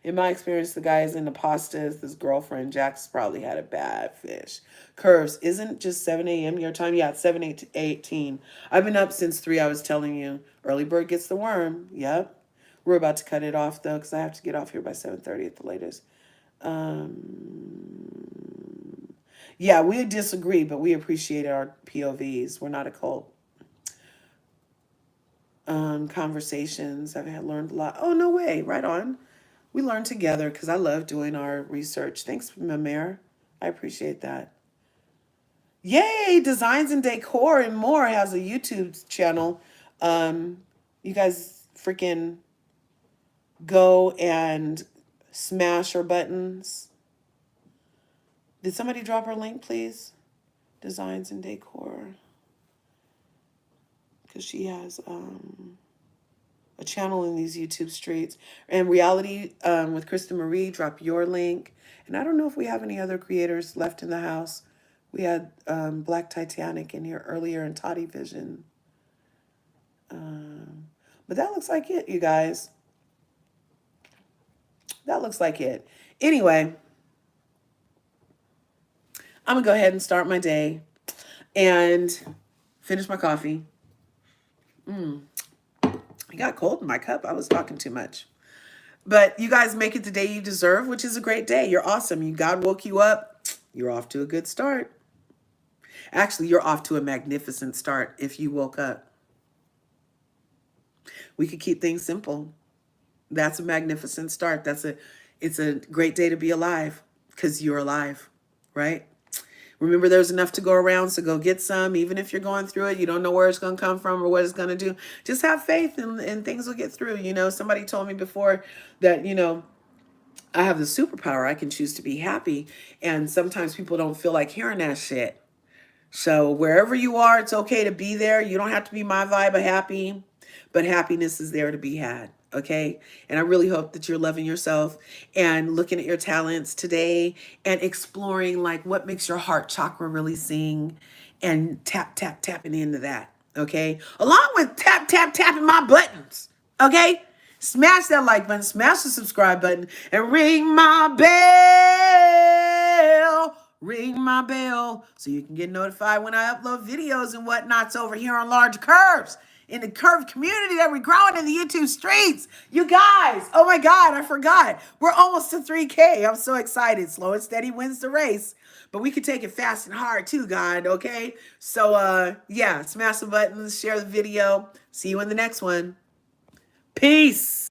In my experience, the guy is into pastas. This girlfriend, Jack's probably had a bad fish. Curves, isn't just 7 a.m. your time? Yeah, it's 7 18. I've been up since 3, I was telling you. Early bird gets the worm. Yep. We're about to cut it off, though, because I have to get off here by 7:30 at the latest. Yeah, we disagree, but we appreciate our POVs. We're not a cult. Conversations. I've learned a lot. Oh, no way. Right on. We learn together because I love doing our research. Thanks, Mamere. I appreciate that. Yay! Designs and Decor and More has a YouTube channel. You guys freaking go and smash her buttons. Did somebody drop her link, please? Designs and Decor. Because she has a channel in these YouTube streets. And Reality with Krista Marie, drop your link. And I don't know if we have any other creators left in the house. We had Black Titanic in here earlier and Toddy Vision. But that looks like it, you guys. That looks like it. Anyway, I'm going to go ahead and start my day and finish my coffee. It got cold in my cup. I was talking too much. But you guys make it the day you deserve, which is a great day. You're awesome. God woke you up. You're off to a good start. Actually, you're off to a magnificent start if you woke up. We could keep things simple. That's a magnificent start. It's a great day to be alive because you're alive, right? Remember, there's enough to go around, so go get some. Even if you're going through it, you don't know where it's going to come from or what it's going to do. Just have faith and things will get through. You know, somebody told me before that, you know, I have the superpower. I can choose to be happy. And sometimes people don't feel like hearing that shit. So wherever you are, it's okay to be there. You don't have to be my vibe of happy, but happiness is there to be had. Okay. And I really hope that you're loving yourself and looking at your talents today and exploring like what makes your heart chakra really sing and tapping into that. Okay. Along with tapping my buttons. Okay. Smash that like button, smash the subscribe button, and ring my bell. Ring my bell so you can get notified when I upload videos and whatnots over here on LRGA Curves in the curve community that we're growing in the YouTube streets. You guys, oh my God, I forgot. We're almost to 3K. I'm so excited. Slow and steady wins the race. But we can take it fast and hard too, God, okay? So, yeah, smash the buttons, share the video. See you in the next one. Peace.